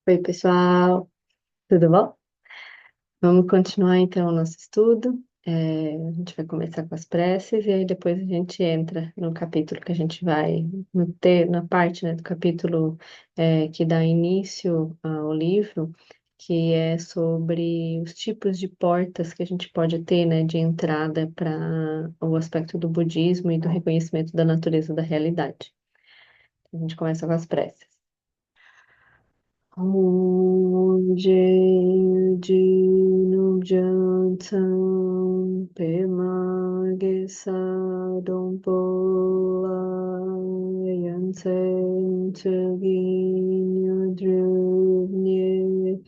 Oi, pessoal, tudo bom? Vamos continuar então o nosso estudo. A gente vai começar com as preces e aí depois a gente entra no capítulo que a gente vai na parte, né, do capítulo que dá início ao livro, que é sobre os tipos de portas que a gente pode ter, né, de entrada para o aspecto do budismo e do reconhecimento da natureza da realidade. A gente começa com as preces. Jinu Jantam Pemagesa Dompola Yansen Chagin Drubnye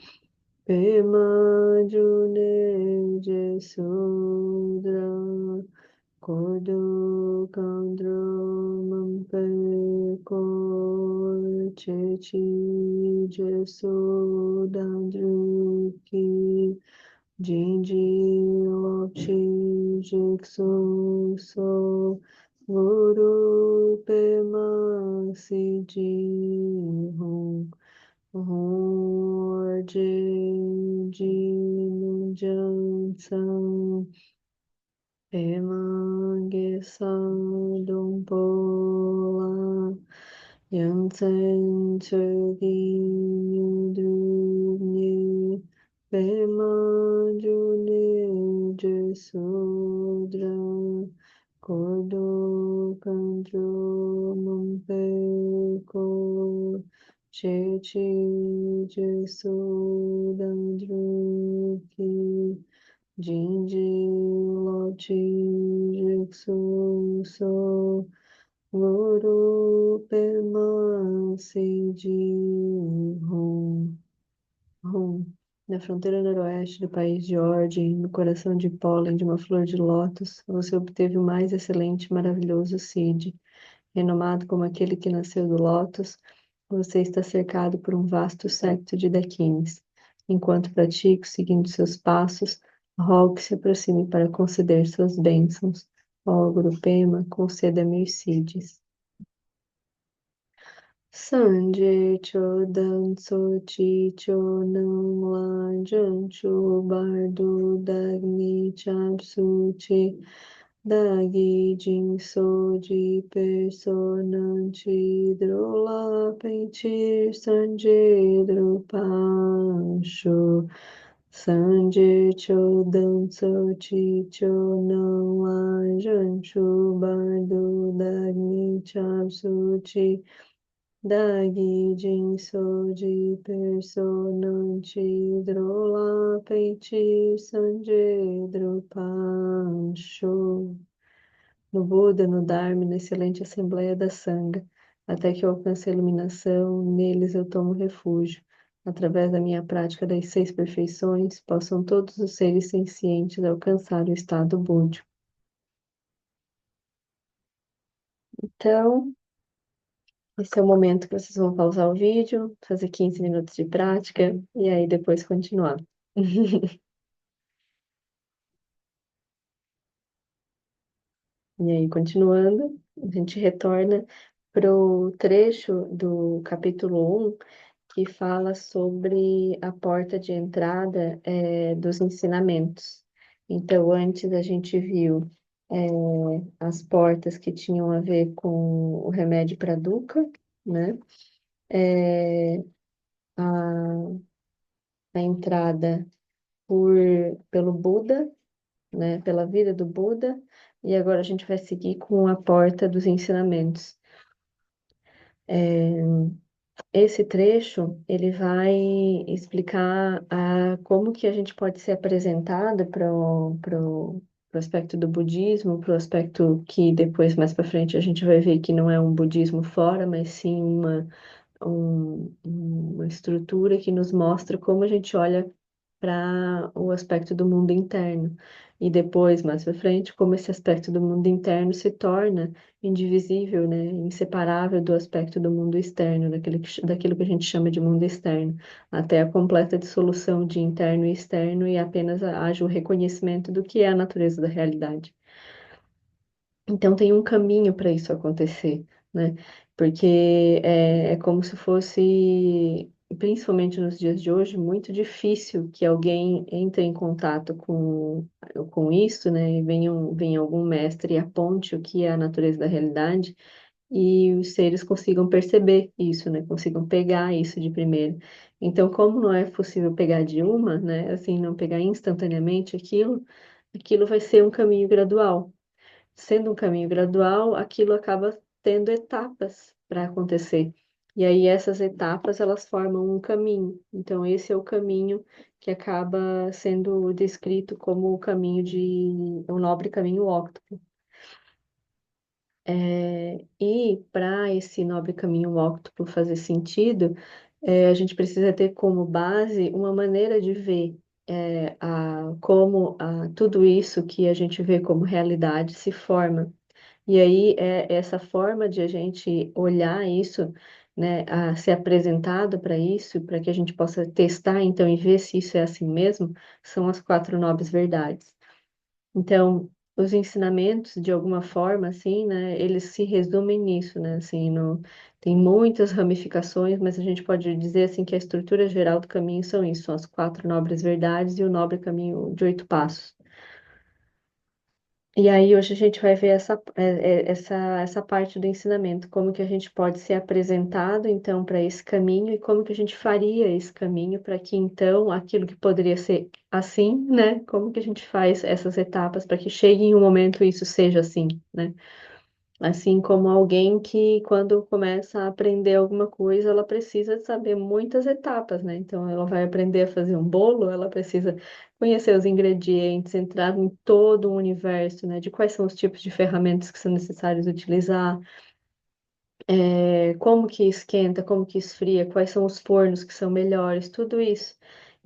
Pemajune Jesudra Kodo Kandro Mampeko Chechi Jesu Dandruki Jinji Lokchi Jiksu So Guru Pema Siji Hong Hor Jin Jan Sang Emange Sadumpola Yansen Chogi Yudrunye Pema June Jesudra Kodo Kandro Mumpeko Chechi Jesudandruki Jinji Lochi Jitsu So Guru Pema Siji Hum. Hum. Na fronteira noroeste do país de Ordem, no coração de pólen de uma flor de lótus, você obteve o mais excelente e maravilhoso Cid. Renomado como aquele que nasceu do lótus, você está cercado por um vasto séquito de Dakines. Enquanto pratico, seguindo seus passos, rogo que se aproxime para conceder suas bênçãos. Ó Guru Pema, conceda-me os Siddhis. Sanjay Chodan Sochi Chonam Lajan Bardo Dagni Chapsuchi Dagi Jin Soji Personanti Drola Pentir Sanjay Drupansho Sanjay Chodan Sochi Chonam Lajan Bardo Dagni Chapsuchi Dagi Jinso de Personante Drola Peiti Sanje Drupancho. No Buda, no Dharma, na excelente Assembleia da Sangha, até que eu alcance a iluminação, neles eu tomo refúgio. Através da minha prática das seis perfeições, possam todos os seres sencientes alcançar o estado búdico. Então, esse é o momento que vocês vão pausar o vídeo, fazer 15 minutos de prática e aí depois continuar. E aí, continuando, a gente retorna para o trecho do capítulo 1 que fala sobre a porta de entrada dos ensinamentos. Então, antes a gente viu as portas que tinham a ver com o remédio para dukkha, né? É, a, a entrada pelo Buda, né, pela vida do Buda, e agora a gente vai seguir com a porta dos ensinamentos. Esse trecho, ele vai explicar como que a gente pode ser apresentado pro aspecto do budismo, para o aspecto que depois, mais para frente, a gente vai ver que não é um budismo fora, mas sim uma estrutura que nos mostra como a gente olha para o aspecto do mundo interno. E depois, mais para frente, como esse aspecto do mundo interno se torna indivisível, né, inseparável do aspecto do mundo externo, daquilo que a gente chama de mundo externo, até a completa dissolução de interno e externo e apenas haja o reconhecimento do que é a natureza da realidade. Então tem um caminho para isso acontecer, né? Porque é como se fosse principalmente nos dias de hoje, muito difícil que alguém entre em contato com isso, né? E venha algum mestre e aponte o que é a natureza da realidade e os seres consigam perceber isso, né? Consigam pegar isso de primeira. Então, como não é possível pegar de uma, né? Assim, não pegar instantaneamente aquilo vai ser um caminho gradual. Sendo um caminho gradual, aquilo acaba tendo etapas para acontecer. E aí essas etapas elas formam um caminho. Então esse é o caminho que acaba sendo descrito como o caminho o nobre caminho óctuplo. E para esse nobre caminho óctuplo fazer sentido, a gente precisa ter como base uma maneira de ver como tudo isso que a gente vê como realidade se forma. E aí, essa forma de a gente olhar isso, né, a ser apresentado para isso, para que a gente possa testar, então, e ver se isso é assim mesmo, são as quatro nobres verdades. Então, os ensinamentos, de alguma forma, assim, né, eles se resumem nisso, né, assim, tem muitas ramificações, mas a gente pode dizer, assim, que a estrutura geral do caminho são isso, são as quatro nobres verdades e o nobre caminho de 8 passos. E aí hoje a gente vai ver essa parte do ensinamento, como que a gente pode ser apresentado então para esse caminho e como que a gente faria esse caminho para que então aquilo que poderia ser assim, né? Como que a gente faz essas etapas para que chegue em um momento e isso seja assim, né? Assim como alguém que, quando começa a aprender alguma coisa, ela precisa saber muitas etapas, né? Então, ela vai aprender a fazer um bolo, ela precisa conhecer os ingredientes, entrar em todo o universo, né? De quais são os tipos de ferramentas que são necessários utilizar, como que esquenta, como que esfria, quais são os fornos que são melhores, tudo isso.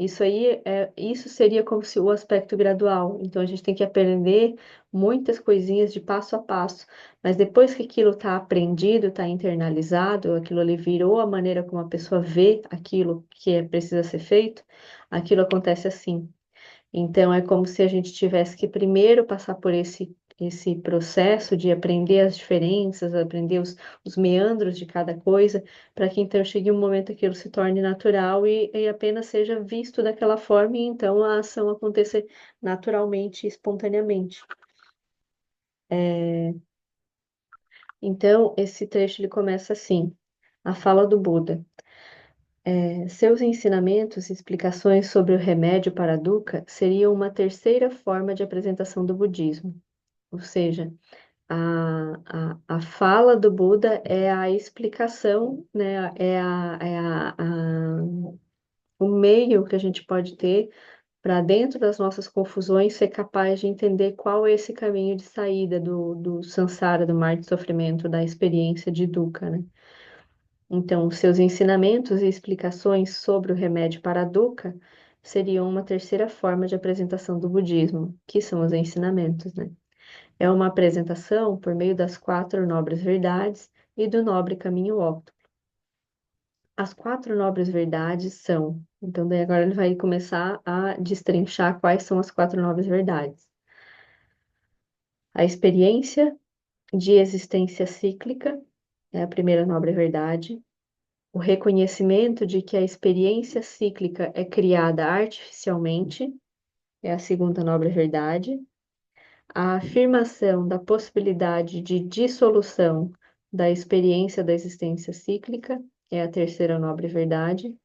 Isso seria como se o aspecto gradual. Então a gente tem que aprender muitas coisinhas de passo a passo. Mas depois que aquilo está aprendido, está internalizado, aquilo ali virou a maneira como a pessoa vê aquilo que precisa ser feito, aquilo acontece assim. Então, é como se a gente tivesse que primeiro passar por esse processo de aprender as diferenças, aprender os meandros de cada coisa, para que então chegue um momento que aquilo se torne natural e apenas seja visto daquela forma, e então a ação aconteça naturalmente e espontaneamente. Então, esse trecho ele começa assim: a fala do Buda. Seus ensinamentos e explicações sobre o remédio para a dukkha seriam uma terceira forma de apresentação do budismo. Ou seja, a fala do Buda é a explicação, né? O meio que a gente pode ter para, dentro das nossas confusões, ser capaz de entender qual é esse caminho de saída do samsara, do mar de sofrimento, da experiência de dukkha, né? Então, seus ensinamentos e explicações sobre o remédio para a dukkha seriam uma terceira forma de apresentação do budismo, que são os ensinamentos, né? É uma apresentação por meio das quatro nobres verdades e do nobre caminho óptimo. As quatro nobres verdades são, então daí agora ele vai começar a destrinchar quais são as quatro nobres verdades. A experiência de existência cíclica é a primeira nobre verdade. O reconhecimento de que a experiência cíclica é criada artificialmente é a segunda nobre verdade. A afirmação da possibilidade de dissolução da experiência da existência cíclica é a terceira nobre verdade,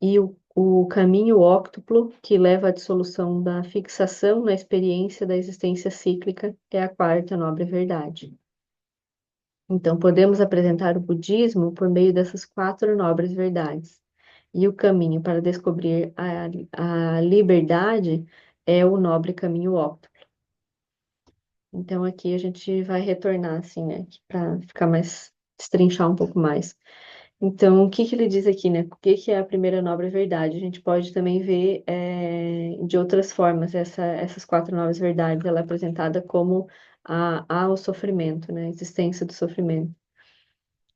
e o caminho óctuplo, que leva à dissolução da fixação na experiência da existência cíclica, é a quarta nobre verdade. Então, podemos apresentar o budismo por meio dessas quatro nobres verdades. E o caminho para descobrir a liberdade é o nobre caminho óptimo. Então aqui a gente vai retornar assim, né, para ficar mais destrinchar um pouco mais. Então, o que que ele diz aqui, né? O que que é a primeira nobre verdade? A gente pode também ver de outras formas essas quatro nobres verdades. Ela é apresentada como o sofrimento, né? A existência do sofrimento.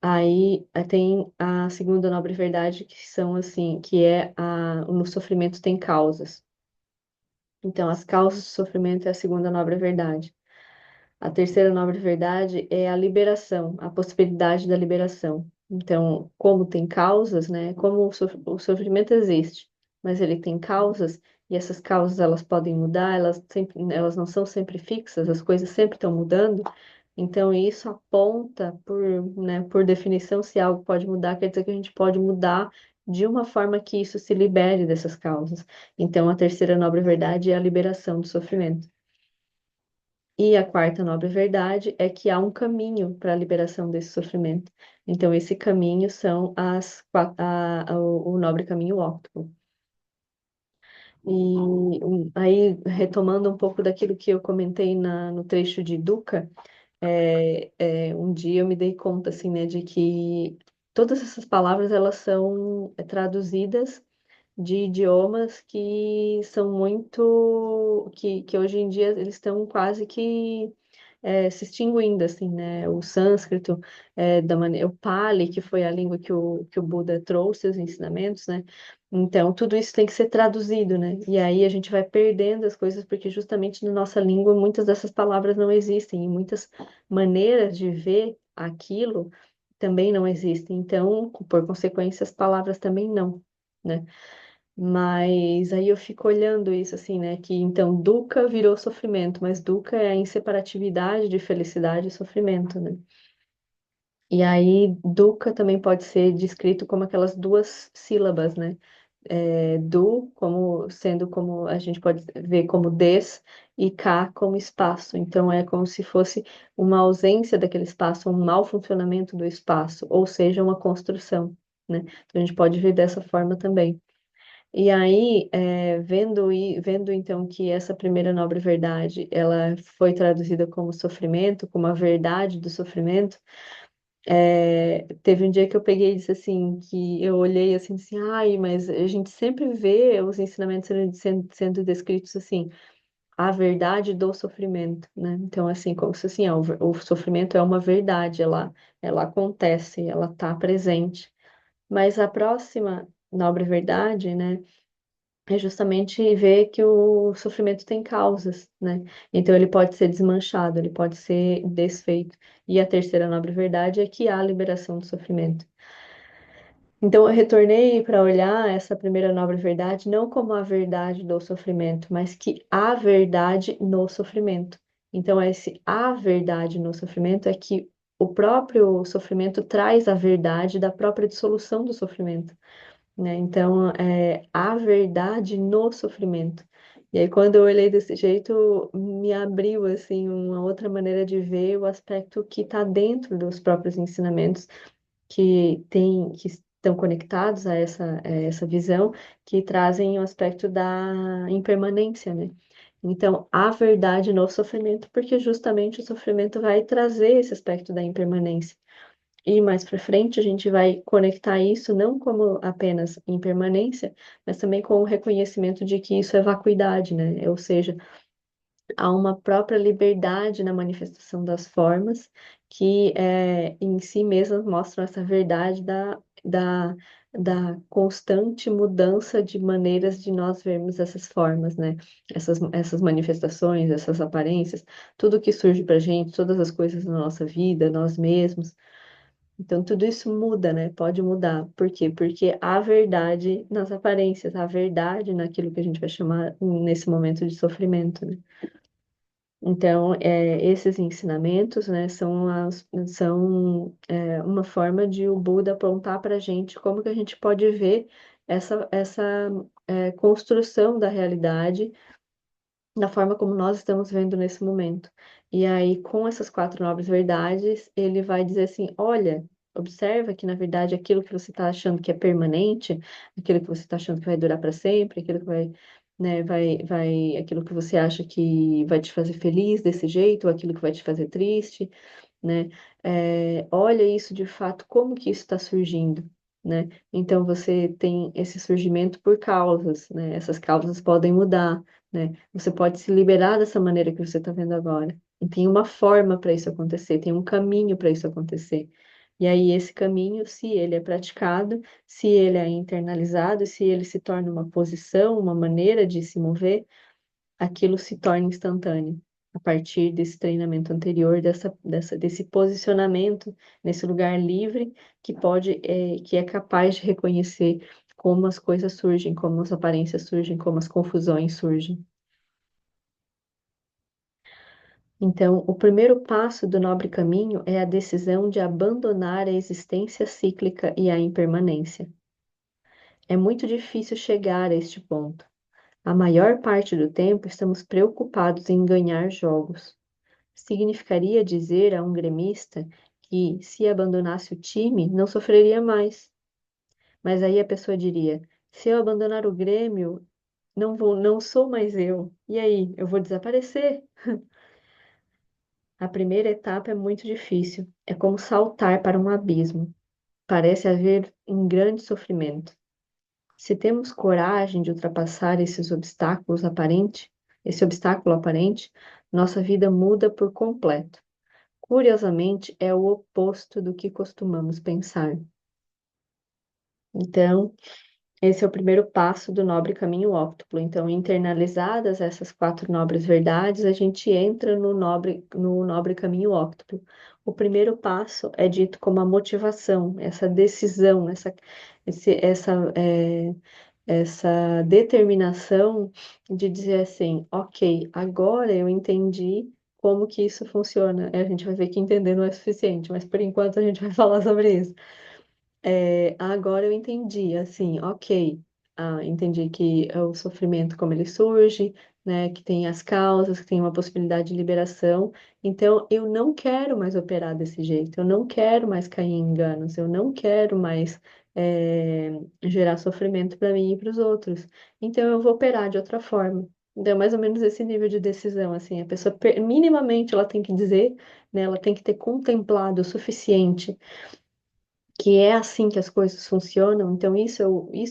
Aí tem a segunda nobre verdade, que são assim, que é no sofrimento tem causas. Então, as causas do sofrimento é a segunda nobre verdade. A terceira nobre verdade é a liberação, a possibilidade da liberação. Então, como tem causas, né? Como o sofrimento existe, mas ele tem causas, e essas causas elas podem mudar, elas não são sempre fixas, as coisas sempre estão mudando. Então, isso aponta né, por definição, se algo pode mudar, quer dizer que a gente pode mudar de uma forma que isso se libere dessas causas. Então, a terceira nobre verdade é a liberação do sofrimento. E a quarta nobre verdade é que há um caminho para a liberação desse sofrimento. Então, esse caminho são o nobre caminho óptimo. E aí, retomando um pouco daquilo que eu comentei no trecho de Dukkha, um dia eu me dei conta, assim, né, de que todas essas palavras, elas são traduzidas de idiomas que são que hoje em dia eles estão quase que se extinguindo, assim, né? O sânscrito, o Pali, que foi a língua que o Buda trouxe, os ensinamentos, né? Então, tudo isso tem que ser traduzido, né? E aí a gente vai perdendo as coisas, porque justamente na nossa língua muitas dessas palavras não existem, e muitas maneiras de ver aquilo também não existem. Então, por consequência, as palavras também não, né? Mas aí eu fico olhando isso assim, né? Que então dukkha virou sofrimento, mas dukkha é a inseparatividade de felicidade e sofrimento, né? E aí dukkha também pode ser descrito como aquelas duas sílabas, né? Du como sendo como a gente pode ver como des e ka como espaço. Então é como se fosse uma ausência daquele espaço, um mau funcionamento do espaço, ou seja, uma construção, né? Então a gente pode ver dessa forma também. E aí, vendo então que essa primeira nobre verdade, ela foi traduzida como sofrimento, como a verdade do sofrimento, teve um dia que eu peguei e disse assim, que eu olhei assim, ai, mas a gente sempre vê os ensinamentos sendo descritos assim, a verdade do sofrimento, né? Então, assim, como se assim, o sofrimento é uma verdade, ela acontece, ela está presente. Mas a próxima nobre verdade, né? É justamente ver que o sofrimento tem causas, né? Então ele pode ser desmanchado, ele pode ser desfeito. E a terceira nobre verdade é que há liberação do sofrimento. Então eu retornei para olhar essa primeira nobre verdade não como a verdade do sofrimento, mas que há verdade no sofrimento. Então esse a verdade no sofrimento é que o próprio sofrimento traz a verdade da própria dissolução do sofrimento, né? Então, a verdade no sofrimento. E aí, quando eu olhei desse jeito, me abriu, assim, uma outra maneira de ver o aspecto que está dentro dos próprios ensinamentos, que estão conectados a essa visão, que trazem o aspecto da impermanência, né? Então, a verdade no sofrimento, porque justamente o sofrimento vai trazer esse aspecto da impermanência. E mais para frente a gente vai conectar isso não como apenas impermanência, mas também com o reconhecimento de que isso é vacuidade, né? Ou seja, há uma própria liberdade na manifestação das formas que em si mesmas mostram essa verdade da constante mudança de maneiras de nós vermos essas formas, né? Essas manifestações, essas aparências, tudo que surge para a gente, todas as coisas na nossa vida, nós mesmos. Então, tudo isso muda, né? Pode mudar. Por quê? Porque há verdade nas aparências, há verdade naquilo que a gente vai chamar nesse momento de sofrimento, né? Então, esses ensinamentos, né, são uma forma de o Buda apontar para a gente como que a gente pode ver essa construção da realidade da forma como nós estamos vendo nesse momento. E aí, com essas quatro nobres verdades, ele vai dizer assim: olha, observa que, na verdade, aquilo que você está achando que é permanente, aquilo que você está achando que vai durar para sempre, aquilo que vai, né, aquilo que você acha que vai te fazer feliz desse jeito, ou aquilo que vai te fazer triste, né? Olha isso de fato, como que isso está surgindo, né? Então você tem esse surgimento por causas, né? Essas causas podem mudar, né? Você pode se liberar dessa maneira que você está vendo agora. E tem uma forma para isso acontecer, tem um caminho para isso acontecer. E aí esse caminho, se ele é praticado, se ele é internalizado, se ele se torna uma posição, uma maneira de se mover, aquilo se torna instantâneo. a partir desse treinamento anterior, desse posicionamento nesse lugar livre que pode, que é capaz de reconhecer como as coisas surgem, como as aparências surgem, como as confusões surgem. Então, o primeiro passo do nobre caminho é a decisão de abandonar a existência cíclica e a impermanência. É muito difícil chegar a este ponto. A maior parte do tempo estamos preocupados em ganhar jogos. Significaria dizer a um gremista que, se abandonasse o time, não sofreria mais. Mas aí a pessoa diria: se eu abandonar o Grêmio, não sou mais eu. E aí, eu vou desaparecer? A primeira etapa é muito difícil. É como saltar para um abismo. Parece haver um grande sofrimento. Se temos coragem de ultrapassar esse obstáculo aparente, nossa vida muda por completo. Curiosamente, é o oposto do que costumamos pensar. Então, esse é o primeiro passo do nobre caminho óctuplo. Então, internalizadas essas quatro nobres verdades, a gente entra no nobre caminho óctuplo. O primeiro passo é dito como a motivação, essa decisão, essa determinação de dizer assim, ok, agora eu entendi como que isso funciona. A gente vai ver que entender não é suficiente, mas por enquanto a gente vai falar sobre isso. Agora eu entendi, assim, ok, entendi que é o sofrimento como ele surge, né, que tem as causas, que tem uma possibilidade de liberação. Então, eu não quero mais operar desse jeito, eu não quero mais cair em enganos, eu não quero mais gerar sofrimento para mim e para os outros. Então, eu vou operar de outra forma. Então, é mais ou menos esse nível de decisão, assim, a pessoa minimamente ela tem que dizer, né, ela tem que ter contemplado o suficiente que é assim que as coisas funcionam. Então, isso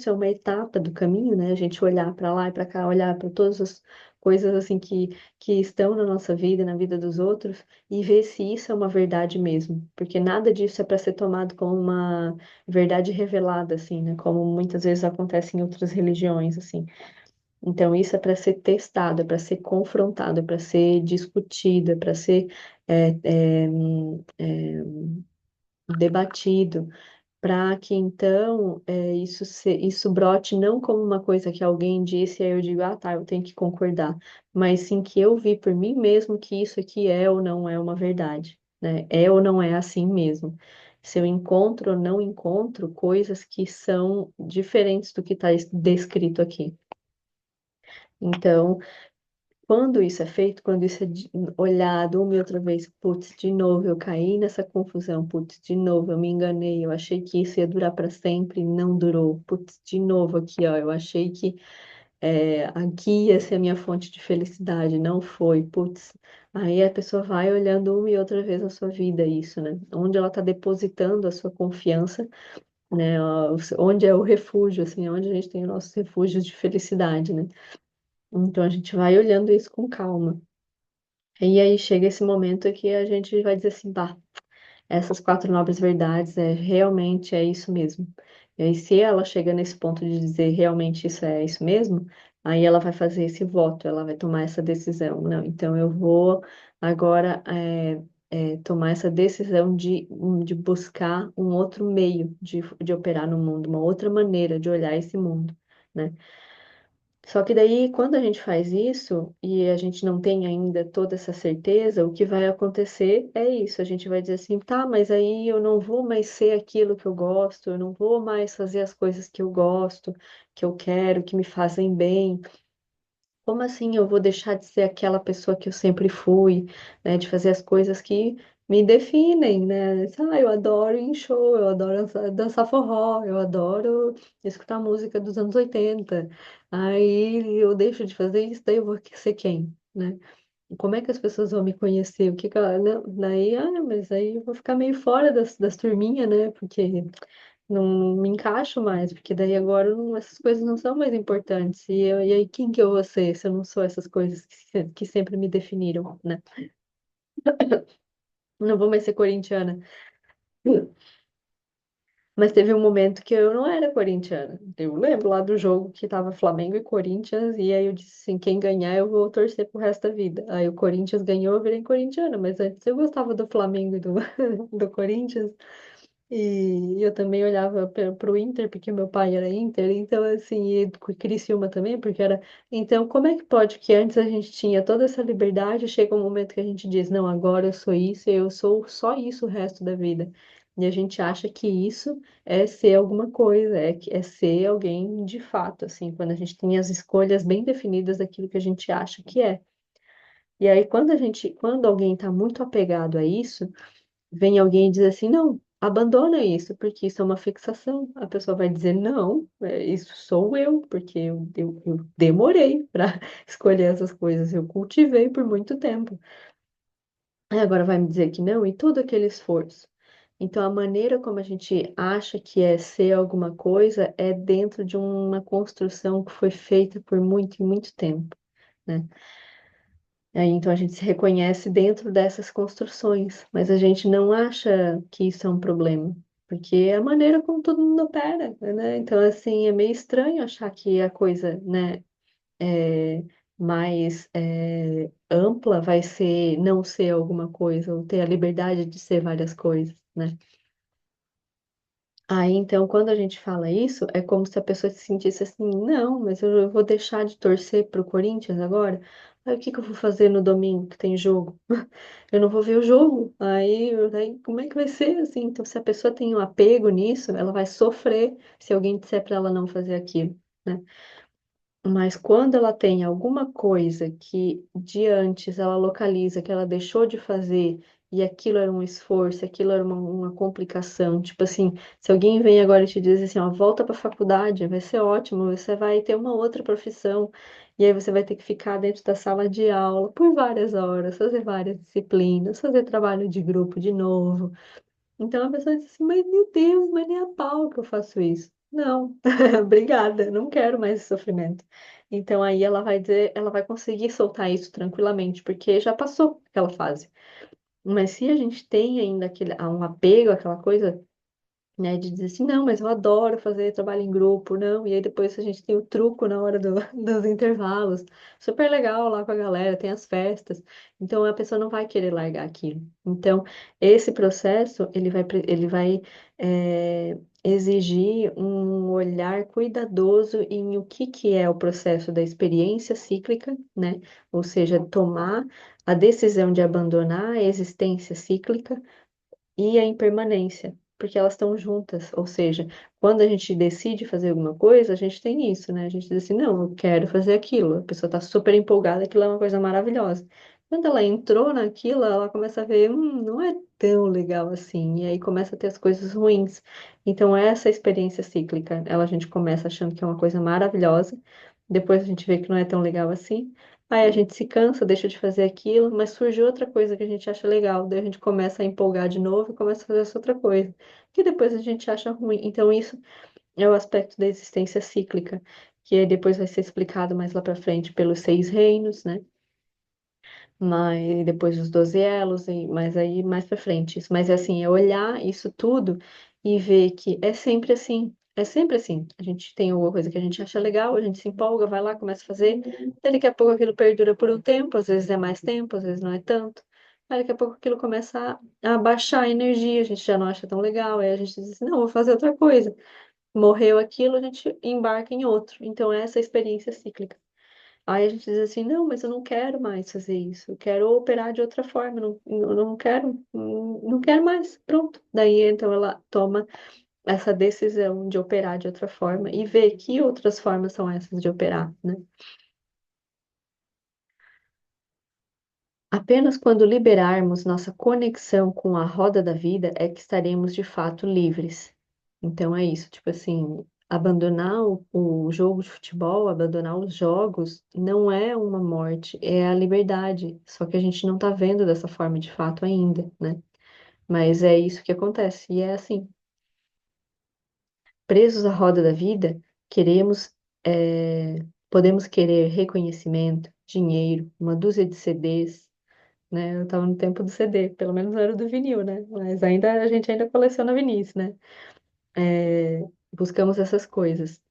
é uma etapa do caminho, né? A gente olhar para lá e para cá, olhar para todas as coisas assim que estão na nossa vida, na vida dos outros, e ver se isso é uma verdade mesmo. Porque nada disso é para ser tomado como uma verdade revelada, assim, né? Como muitas vezes acontece em outras religiões, assim. Então, isso é para ser testado, é para ser confrontado, é para ser discutido, é para ser é, é, é, debatido para que então isso brote não como uma coisa que alguém disse, e aí eu digo, ah, tá, eu tenho que concordar, mas sim que eu vi por mim mesmo que isso aqui é ou não é uma verdade, né? É ou não é assim mesmo. Se eu encontro ou não encontro coisas que são diferentes do que está descrito aqui. Então, quando isso é feito, quando isso é olhado uma e outra vez, putz, de novo eu caí nessa confusão, putz, de novo eu me enganei, eu achei que isso ia durar para sempre e não durou, putz, de novo aqui, ó, eu achei que aqui ia ser a minha fonte de felicidade, não foi, putz. Aí a pessoa vai olhando uma e outra vez a sua vida, isso, né? Onde ela está depositando a sua confiança, né? Onde é o refúgio, assim, onde a gente tem os nossos refúgios de felicidade, né? Então a gente vai olhando isso com calma. E aí chega esse momento que a gente vai dizer assim, bah, essas quatro nobres verdades realmente é isso mesmo. E aí, se ela chega nesse ponto de dizer realmente isso é isso mesmo, aí ela vai fazer esse voto, ela vai tomar essa decisão. Não, então eu vou agora tomar essa decisão de buscar um outro meio de operar no mundo, uma outra maneira de olhar esse mundo, né? Só que daí, quando a gente faz isso e a gente não tem ainda toda essa certeza, o que vai acontecer é isso. A gente vai dizer assim, tá, mas aí eu não vou mais ser aquilo que eu gosto, eu não vou mais fazer as coisas que eu gosto, que eu quero, que me fazem bem. Como assim eu vou deixar de ser aquela pessoa que eu sempre fui, né? De fazer as coisas que me definem, né? Eu adoro ir em show, eu adoro dançar forró, eu adoro escutar música dos anos 80. Aí eu deixo de fazer isso, daí eu vou ser quem, né? Como é que as pessoas vão me conhecer? O que que não, daí, mas aí eu vou ficar meio fora das turminhas, né? Porque não me encaixo mais, porque daí agora essas coisas não são mais importantes. E aí, quem que eu vou ser se eu não sou essas coisas que sempre me definiram, né? Não vou mais ser corintiana. Mas teve um momento que eu não era corintiana. Eu lembro lá do jogo que tava Flamengo e Corinthians, e aí eu disse assim, quem ganhar eu vou torcer pro resto da vida. Aí o Corinthians ganhou, eu virei corintiana, mas antes eu gostava do Flamengo e do, do Corinthians. E eu também olhava para o Inter, porque meu pai era Inter, então assim, e Criciúma também, porque era. Então, como é que pode que antes a gente tinha toda essa liberdade, chega um momento que a gente diz, não, agora eu sou isso, e eu sou só isso o resto da vida. E a gente acha que isso é ser alguma coisa, é ser alguém de fato, assim, quando a gente tem as escolhas bem definidas daquilo que a gente acha que é. E aí, quando alguém está muito apegado a isso, vem alguém e diz assim, não, abandona isso, porque isso é uma fixação. A pessoa vai dizer, não, isso sou eu, porque eu demorei para escolher essas coisas, eu cultivei por muito tempo. Aí agora vai me dizer que não, e todo aquele esforço. Então, a maneira como a gente acha que é ser alguma coisa é dentro de uma construção que foi feita por muito e muito tempo, né? Aí, então a gente se reconhece dentro dessas construções, mas a gente não acha que isso é um problema, porque é a maneira como todo mundo opera, né? Então, assim, é meio estranho achar que a coisa, né, mais ampla vai ser não ser alguma coisa, ou ter a liberdade de ser várias coisas, né? Aí, então, quando a gente fala isso, é como se a pessoa se sentisse assim, não, mas eu vou deixar de torcer pro Corinthians agora? Aí o que que eu vou fazer no domingo que tem jogo? Eu não vou ver o jogo. Aí como é que vai ser assim? Então, se a pessoa tem um apego nisso, ela vai sofrer se alguém disser para ela não fazer aquilo, né? Mas quando ela tem alguma coisa que de antes ela localiza que ela deixou de fazer e aquilo era um esforço, aquilo era uma complicação, tipo assim, se alguém vem agora e te diz assim, ó, volta para a faculdade, vai ser ótimo, você vai ter uma outra profissão e aí você vai ter que ficar dentro da sala de aula por várias horas, fazer várias disciplinas, fazer trabalho de grupo de novo. Então a pessoa diz assim, mas meu Deus, mas nem a pau que eu faço isso. Não, obrigada, não quero mais esse sofrimento. Então aí ela vai dizer, ela vai conseguir soltar isso tranquilamente, porque já passou aquela fase. Mas se a gente tem ainda um apego àquela coisa, né? De dizer assim, não, mas eu adoro fazer trabalho em grupo, não. E aí depois a gente tem o truco na hora dos intervalos. Super legal lá com a galera, tem as festas. Então a pessoa não vai querer largar aquilo. Então, esse processo, ele vai exigir um olhar cuidadoso em o que que é o processo da experiência cíclica, né? Ou seja, tomar a decisão de abandonar a existência cíclica e a impermanência, porque elas estão juntas. Ou seja, quando a gente decide fazer alguma coisa, a gente tem isso, né? A gente diz assim, não, eu quero fazer aquilo. A pessoa está super empolgada, aquilo é uma coisa maravilhosa. Quando ela entrou naquilo, ela começa a ver, não é tão legal assim. E aí começa a ter as coisas ruins. Então, essa experiência cíclica, ela a gente começa achando que é uma coisa maravilhosa, depois a gente vê que não é tão legal assim. Aí a gente se cansa, deixa de fazer aquilo, mas surge outra coisa que a gente acha legal. Daí a gente começa a empolgar de novo e começa a fazer essa outra coisa, que depois a gente acha ruim. Então, isso é o aspecto da existência cíclica, que aí depois vai ser explicado mais lá para frente pelos seis reinos, né? Mas depois os 12 elos, mas aí mais para frente. Mas é assim, é olhar isso tudo e ver que é sempre assim. É sempre assim. A gente tem alguma coisa que a gente acha legal, a gente se empolga, vai lá, começa a fazer. Daí daqui a pouco aquilo perdura por um tempo, às vezes é mais tempo, às vezes não é tanto. Aí daqui a pouco aquilo começa a baixar a energia, a gente já não acha tão legal. Aí a gente diz assim, não, vou fazer outra coisa. Morreu aquilo, a gente embarca em outro. Então, é essa experiência cíclica. Aí a gente diz assim, não, mas eu não quero mais fazer isso, eu quero operar de outra forma, não quero, não quero mais, pronto. Daí então ela toma essa decisão de operar de outra forma e vê que outras formas são essas de operar, né? Apenas quando liberarmos nossa conexão com a roda da vida é que estaremos de fato livres. Então é isso, tipo assim, abandonar o jogo de futebol, abandonar os jogos, não é uma morte, é a liberdade. Só que a gente não tá vendo dessa forma de fato ainda, né? Mas é isso que acontece, e é assim. Presos à roda da vida, queremos, podemos querer reconhecimento, dinheiro, uma dúzia de CDs, né? Eu tava no tempo do CD, pelo menos era do vinil, né? Mas ainda a gente ainda coleciona vinis, né? buscamos essas coisas.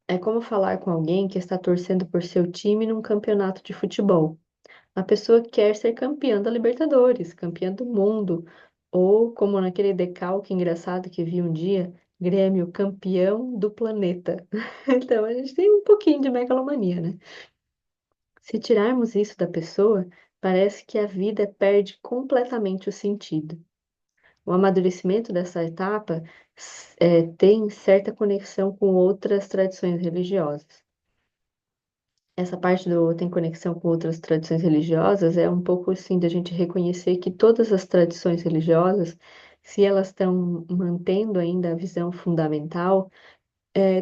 É como falar com alguém que está torcendo por seu time num campeonato de futebol. A pessoa quer ser campeã da Libertadores, campeã do mundo, ou como naquele decalque engraçado que vi um dia, Grêmio campeão do planeta. Então a gente tem um pouquinho de megalomania, né? Se tirarmos isso da pessoa, parece que a vida perde completamente o sentido. O amadurecimento dessa etapa tem certa conexão com outras tradições religiosas. Essa parte do tem conexão com outras tradições religiosas é um pouco assim da gente reconhecer que todas as tradições religiosas, se elas estão mantendo ainda a visão fundamental,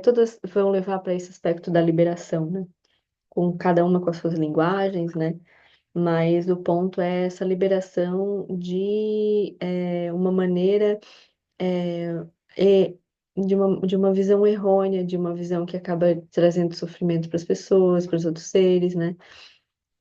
todas vão levar para esse aspecto da liberação, né? Com cada uma com as suas linguagens, né? Mas o ponto é essa liberação de uma maneira é, é, de uma visão errônea, de uma visão que acaba trazendo sofrimento para as pessoas, para os outros seres, né?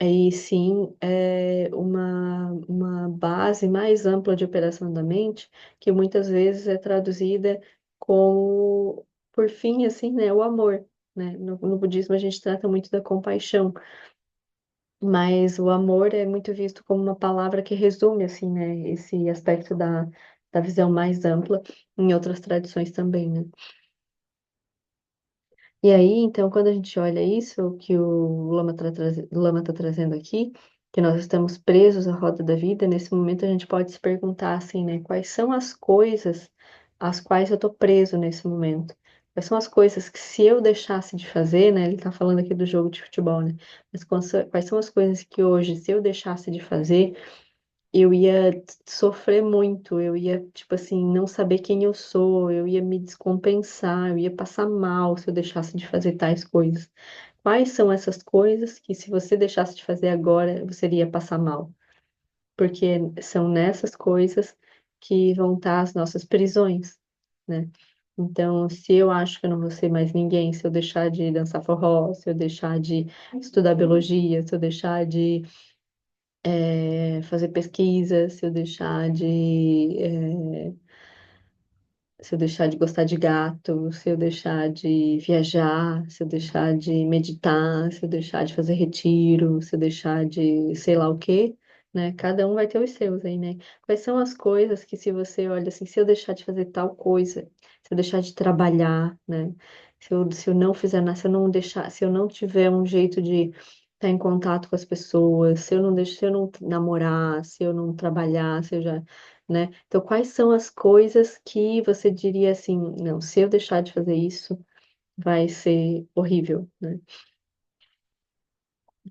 Aí sim, é uma base mais ampla de operação da mente, que muitas vezes é traduzida como, por fim, assim, né, o amor, né? No budismo a gente trata muito da compaixão, mas o amor é muito visto como uma palavra que resume, assim, né, esse aspecto da visão mais ampla em outras tradições também, né? E aí, então, quando a gente olha isso, que o Lama tá trazendo aqui, que nós estamos presos à roda da vida, nesse momento a gente pode se perguntar assim, né? Quais são as coisas às quais eu estou preso nesse momento? Quais são as coisas que se eu deixasse de fazer, né? Ele está falando aqui do jogo de futebol, né? Mas quais são as coisas que hoje, se eu deixasse de fazer, eu ia sofrer muito, eu ia, tipo assim, não saber quem eu sou, eu ia me descompensar, eu ia passar mal se eu deixasse de fazer tais coisas. Quais são essas coisas que, se você deixasse de fazer agora, você iria passar mal? Porque são nessas coisas que vão estar as nossas prisões, né? Então, se eu acho que eu não vou ser mais ninguém, se eu deixar de dançar forró, se eu deixar de estudar biologia, se eu deixar de fazer pesquisa, se eu deixar se eu deixar de gostar de gato, se eu deixar de viajar, se eu deixar de meditar, se eu deixar de fazer retiro, se eu deixar de sei lá o quê, né? Cada um vai ter os seus aí, né? Quais são as coisas que se você olha assim, se eu deixar de fazer tal coisa, se eu deixar de trabalhar, né? Se eu não fizer nada, se eu não deixar, se eu não tiver um jeito de estar em contato com as pessoas, se eu não namorar, se eu não trabalhar, se eu já, né? Então, quais são as coisas que você diria assim, não, se eu deixar de fazer isso, vai ser horrível, né?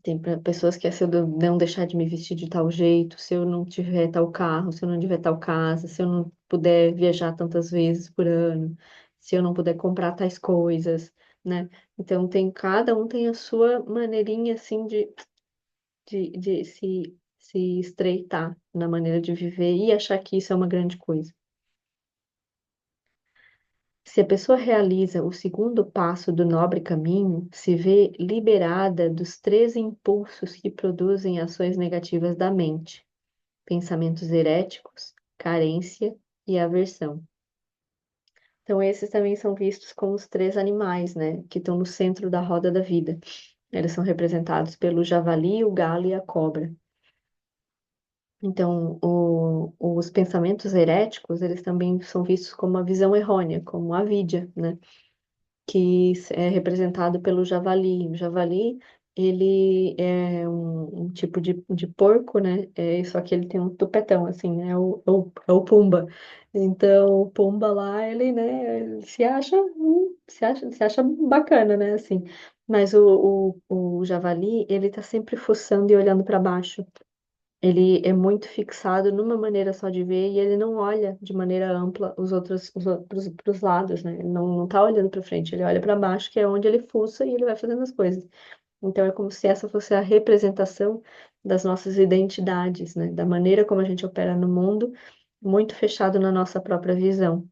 Tem pessoas que é se eu não deixar de me vestir de tal jeito, se eu não tiver tal carro, se eu não tiver tal casa, se eu não puder viajar tantas vezes por ano, se eu não puder comprar tais coisas, né? Então, cada um tem a sua maneirinha assim de se estreitar na maneira de viver e achar que isso é uma grande coisa. Se a pessoa realiza o segundo passo do nobre caminho, se vê liberada dos três impulsos que produzem ações negativas da mente: pensamentos heréticos, carência e aversão. Então, esses também são vistos como os três animais, né, que estão no centro da roda da vida. Eles são representados pelo javali, o galo e a cobra. Então, os pensamentos heréticos, eles também são vistos como uma visão errônea, como a avidya, né? Que é representado pelo javali. O javali, ele é um tipo de porco, né? Só que ele tem um tupetão, assim, é o Pumba. Então, o Pumba lá, ele, né, ele se acha bacana, né, assim. Mas o javali, ele tá sempre fuçando e olhando para baixo. Ele é muito fixado numa maneira só de ver e ele não olha de maneira ampla os outros pros lados, né? Ele não tá olhando para frente, ele olha para baixo, que é onde ele fuça e ele vai fazendo as coisas. Então é como se essa fosse a representação das nossas identidades, né? Da maneira como a gente opera no mundo, muito fechado na nossa própria visão.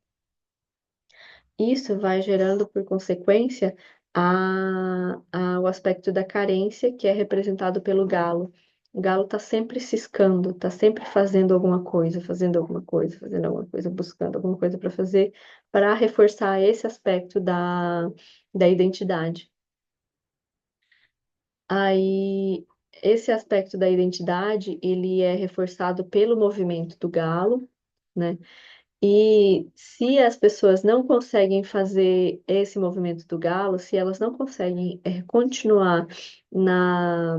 Isso vai gerando, por consequência, o aspecto da carência, que é representado pelo galo. O galo está sempre ciscando, está sempre fazendo alguma coisa, fazendo alguma coisa, fazendo alguma coisa, buscando alguma coisa para fazer, para reforçar esse aspecto da identidade. Aí, esse aspecto da identidade, ele é reforçado pelo movimento do galo, né? E se as pessoas não conseguem fazer esse movimento do galo, se elas não conseguem continuar na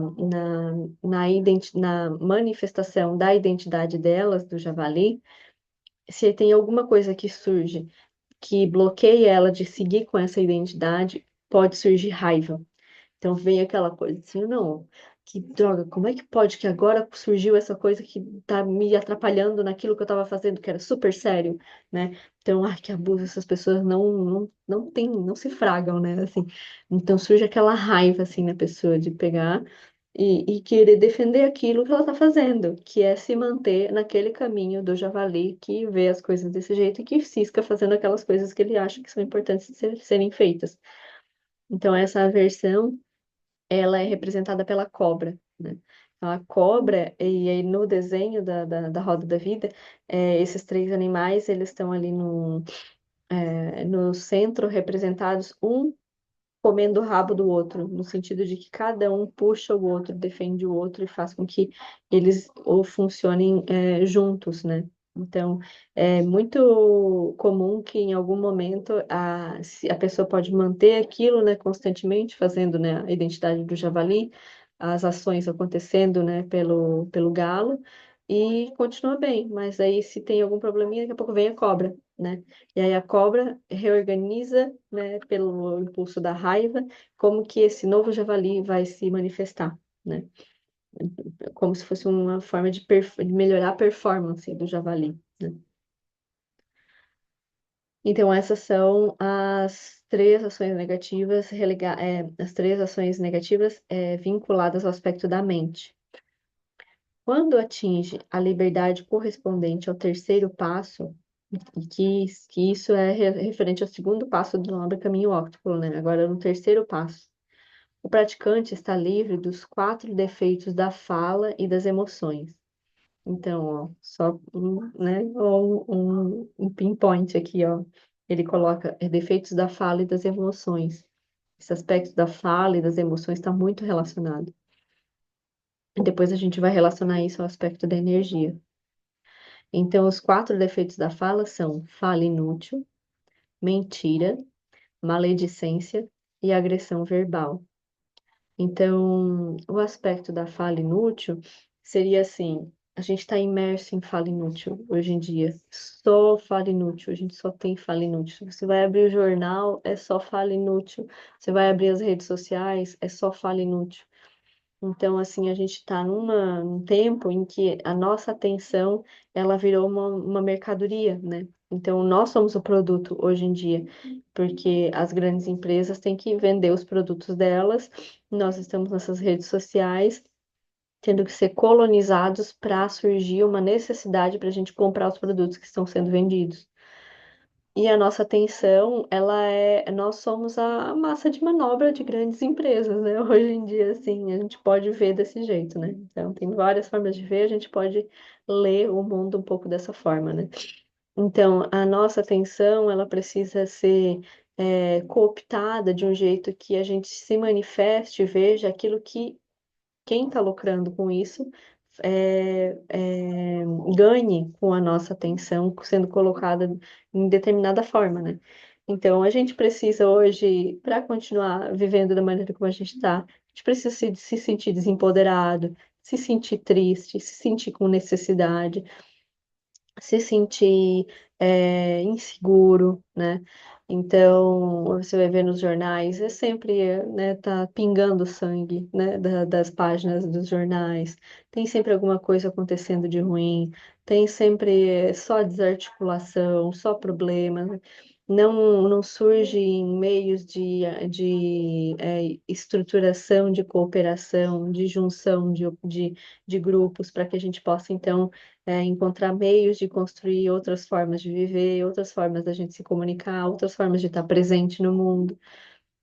manifestação da identidade delas, do javali, se tem alguma coisa que surge que bloqueia ela de seguir com essa identidade, pode surgir raiva. Então vem aquela coisa assim, não, que droga, como é que pode que agora surgiu essa coisa que tá me atrapalhando naquilo que eu tava fazendo, que era super sério, né? Então, ai, que abuso, essas pessoas não se fragam, né? Assim, então surge aquela raiva, assim, na pessoa de pegar e querer defender aquilo que ela tá fazendo, que é se manter naquele caminho do javali que vê as coisas desse jeito e que cisca fazendo aquelas coisas que ele acha que são importantes de serem feitas. Então, essa aversão ela é representada pela cobra, né? A cobra, e aí no desenho da Roda da Vida, esses três animais, eles estão ali no centro, representados, um comendo o rabo do outro, no sentido de que cada um puxa o outro, defende o outro e faz com que eles ou funcionem juntos, né? Então, é muito comum que em algum momento se a pessoa pode manter aquilo, né, constantemente, fazendo, né, a identidade do javali, as ações acontecendo, né, pelo galo, e continua bem, mas aí se tem algum probleminha, daqui a pouco vem a cobra, né? E aí a cobra reorganiza, né, pelo impulso da raiva, como que esse novo javali vai se manifestar, né? Como se fosse uma forma de melhorar a performance do javali, né? Então essas são as três ações negativas, as três ações negativas vinculadas ao aspecto da mente. Quando atinge a liberdade correspondente ao terceiro passo, e que isso é referente ao segundo passo do nobre caminho óptico, né? Agora, no terceiro passo, o praticante está livre dos quatro defeitos da fala e das emoções. Então, ó, só né, um pinpoint aqui, ó. Ele coloca defeitos da fala e das emoções. Esse aspecto da fala e das emoções está muito relacionado. E depois a gente vai relacionar isso ao aspecto da energia. Então, os quatro defeitos da fala são fala inútil, mentira, maledicência e agressão verbal. Então, o aspecto da fala inútil seria assim: a gente está imerso em fala inútil hoje em dia. Só fala inútil, a gente só tem fala inútil. Você vai abrir o jornal, é só fala inútil. Você vai abrir as redes sociais, é só fala inútil. Então, assim, a gente está num tempo em que a nossa atenção, ela virou uma mercadoria, né? Então, nós somos o produto hoje em dia, porque as grandes empresas têm que vender os produtos delas, nós estamos nessas redes sociais, tendo que ser colonizados para surgir uma necessidade para a gente comprar os produtos que estão sendo vendidos. E a nossa atenção, nós somos a massa de manobra de grandes empresas, né? Hoje em dia, assim, a gente pode ver desse jeito, né? Então, tem várias formas de ver, a gente pode ler o mundo um pouco dessa forma, né? Então, a nossa atenção, ela precisa ser cooptada de um jeito que a gente se manifeste e veja aquilo que quem está lucrando com isso ganhe com a nossa atenção sendo colocada em determinada forma, né? Então, a gente precisa hoje, para continuar vivendo da maneira como a gente está, a gente precisa se sentir desempoderado, se sentir triste, se sentir com necessidade, se sentir inseguro, né? Então, você vai ver nos jornais, é sempre, né, tá pingando sangue, né, das páginas dos jornais. Tem sempre alguma coisa acontecendo de ruim, tem sempre só desarticulação, só problema. Não surge em meios de estruturação, de cooperação, de junção de grupos, para que a gente possa, então, encontrar meios de construir outras formas de viver, outras formas da gente se comunicar, outras formas de estar presente no mundo.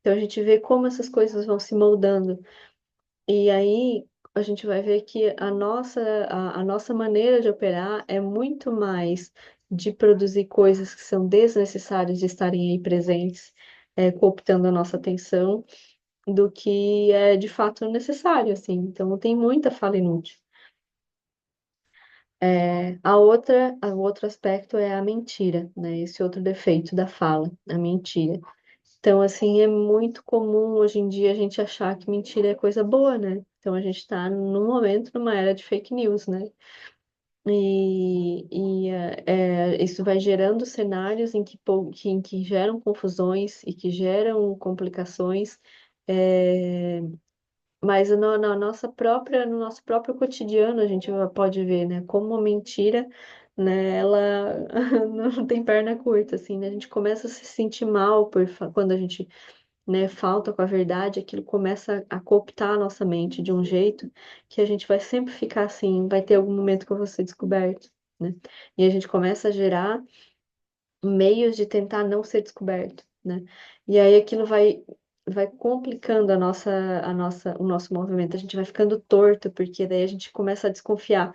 Então a gente vê como essas coisas vão se moldando. E aí a gente vai ver que a nossa maneira de operar é muito mais de produzir coisas que são desnecessárias de estarem aí presentes, cooptando a nossa atenção, do que é de fato necessário, assim. Então, tem muita fala inútil. O outro aspecto é a mentira, né? Esse outro defeito da fala, a mentira. Então, assim, é muito comum hoje em dia a gente achar que mentira é coisa boa, né? Então, a gente está num momento, numa era de fake news, né? Isso vai gerando cenários em que geram confusões e que geram complicações, é, mas no nosso próprio cotidiano a gente pode ver, né, como a mentira, né, ela não tem perna curta, assim, né? A gente começa a se sentir mal quando a gente, né, falta com a verdade, aquilo começa a cooptar a nossa mente de um jeito que a gente vai sempre ficar assim, vai ter algum momento que eu vou ser descoberto, né? E a gente começa a gerar meios de tentar não ser descoberto, né? E aí aquilo vai complicando o nosso movimento, a gente vai ficando torto, porque daí a gente começa a desconfiar.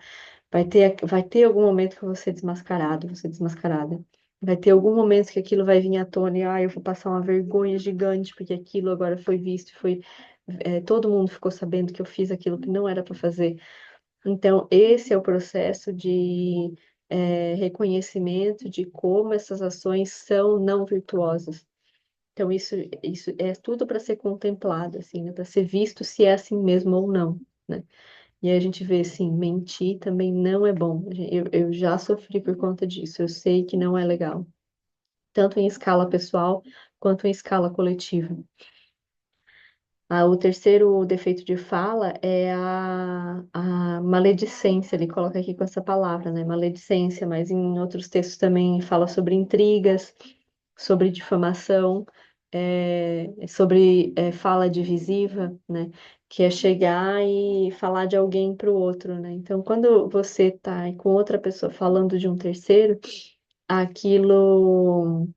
Vai ter algum momento que eu vou ser desmascarado, vou ser desmascarada. Vai ter algum momento que aquilo vai vir à tona e eu vou passar uma vergonha gigante, porque aquilo agora foi visto, todo mundo ficou sabendo que eu fiz aquilo que não era para fazer. Então, esse é o processo de reconhecimento de como essas ações são não virtuosas. Então, isso é tudo para ser contemplado, assim, né? Para ser visto se é assim mesmo ou não, né? E aí a gente vê, assim, mentir também não é bom. Eu já sofri por conta disso, eu sei que não é legal, tanto em escala pessoal quanto em escala coletiva. O terceiro defeito de fala é a maledicência, ele coloca aqui com essa palavra, né? Maledicência, mas em outros textos também fala sobre intrigas, sobre difamação, sobre fala divisiva, né? Que é chegar e falar de alguém para o outro, né? Então, quando você está com outra pessoa falando de um terceiro, aquilo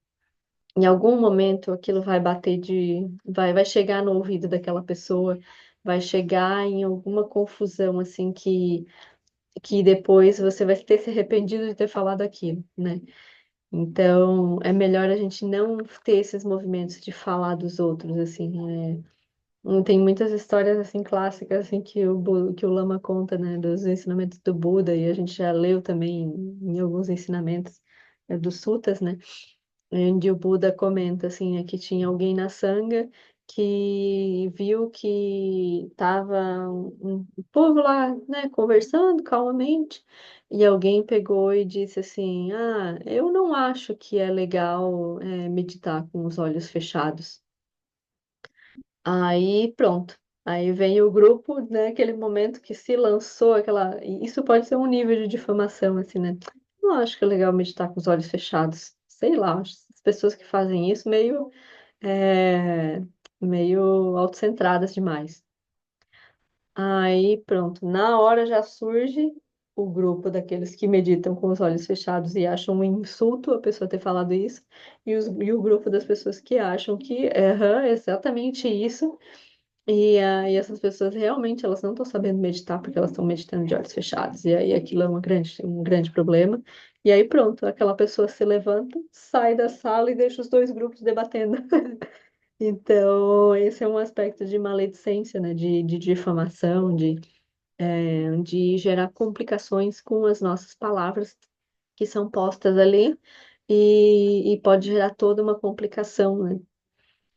em algum momento aquilo vai chegar no ouvido daquela pessoa, vai chegar em alguma confusão assim que depois você vai ter se arrependido de ter falado aquilo, né? Então, é melhor a gente não ter esses movimentos de falar dos outros, assim, tem muitas histórias assim clássicas assim que o Lama conta, né, dos ensinamentos do Buda e a gente já leu também em alguns ensinamentos dos suttas, né? Onde o Buda comenta assim, que tinha alguém na sanga que viu que estava um povo lá, né, conversando calmamente, e alguém pegou e disse assim: eu não acho que é legal, meditar com os olhos fechados. Aí pronto. Aí vem o grupo, né, aquele momento que se lançou aquela. E isso pode ser um nível de difamação, assim, né? Não acho que é legal meditar com os olhos fechados. Sei lá, acho as pessoas que fazem isso é, meio autocentradas demais. Aí pronto, na hora já surge o grupo daqueles que meditam com os olhos fechados e acham um insulto a pessoa ter falado isso, e o grupo das pessoas que acham que é exatamente isso. E essas pessoas realmente elas não estão sabendo meditar porque elas estão meditando de olhos fechados. E aí aquilo é um grande problema. E aí pronto, aquela pessoa se levanta, sai da sala e deixa os dois grupos debatendo. Então, esse é um aspecto de maledicência, né? De difamação, de gerar complicações com as nossas palavras que são postas ali e pode gerar toda uma complicação, né?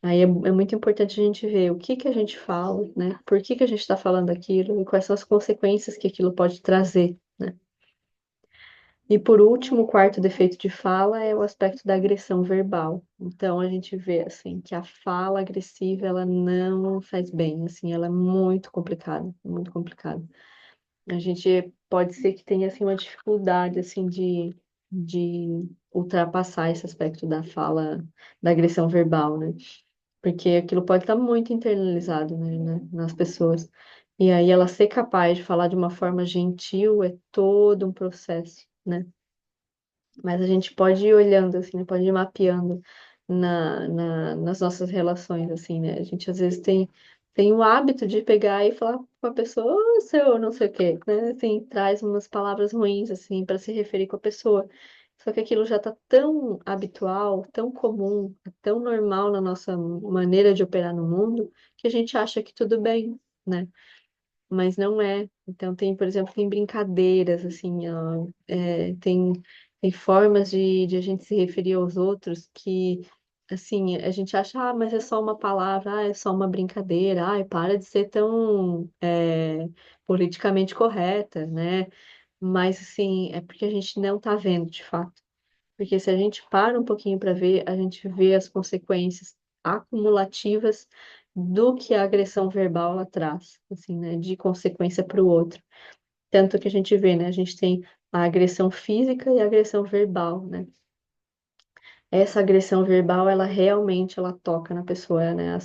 Aí é muito importante a gente ver o que que a gente fala, né? Por que que a gente está falando aquilo e quais são as consequências que aquilo pode trazer, né? E por último, o quarto defeito de fala é o aspecto da agressão verbal. Então a gente vê assim que a fala agressiva ela não faz bem, assim, ela é muito complicada, muito complicada. A gente pode ser que tenha assim uma dificuldade assim de ultrapassar esse aspecto da fala, da agressão verbal, né? Porque aquilo pode estar muito internalizado, nas pessoas. E aí ela ser capaz de falar de uma forma gentil é todo um processo, né? Mas a gente pode ir olhando, assim, né? Pode ir mapeando nas nossas relações, assim, né? A gente às vezes tem o hábito de pegar e falar com a pessoa, ô, seu não sei o quê, né? Assim, traz umas palavras ruins, assim, para se referir com a pessoa. Só que aquilo já está tão habitual, tão comum, tão normal na nossa maneira de operar no mundo, que a gente acha que tudo bem, né? Mas não é. Então tem, por exemplo, tem brincadeiras, assim, ó, tem formas de a gente se referir aos outros que, assim, a gente acha, ah, mas é só uma palavra, ah, é só uma brincadeira, ai, para de ser tão politicamente correta, né? Mas, assim, é porque a gente não tá vendo, de fato. Porque se a gente para um pouquinho para ver, a gente vê as consequências acumulativas do que a agressão verbal ela traz, assim, né, de consequência para o outro. Tanto que a gente vê, né, a gente tem a agressão física e a agressão verbal, né? Essa agressão verbal, ela realmente ela toca na pessoa, né?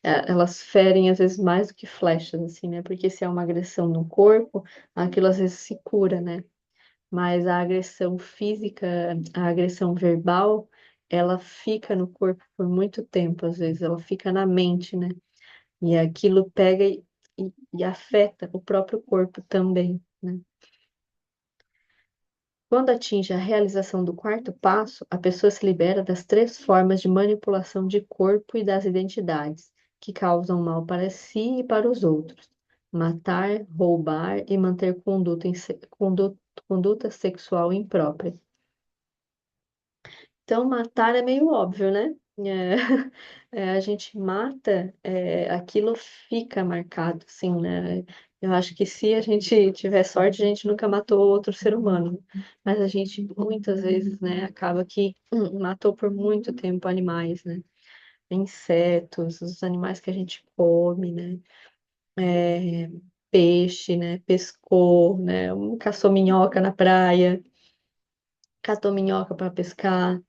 Elas ferem às vezes mais do que flechas, assim, né? Porque se é uma agressão no corpo, aquilo às vezes se cura, né? Mas a agressão física, a agressão verbal, ela fica no corpo por muito tempo, às vezes, ela fica na mente, né? E aquilo pega e afeta o próprio corpo também, né? Quando atinge a realização do quarto passo, a pessoa se libera das três formas de manipulação de corpo e das identidades, que causam mal para si e para os outros: matar, roubar e manter conduta sexual imprópria. Então, matar é meio óbvio, né? É, a gente mata, aquilo fica marcado, assim, né? Eu acho que se a gente tiver sorte, a gente nunca matou outro ser humano. Mas a gente, muitas vezes, né, acaba que matou por muito tempo animais, né? Insetos, os animais que a gente come, né? É, peixe, né? Pescou, né? Caçou minhoca na praia, catou minhoca para pescar.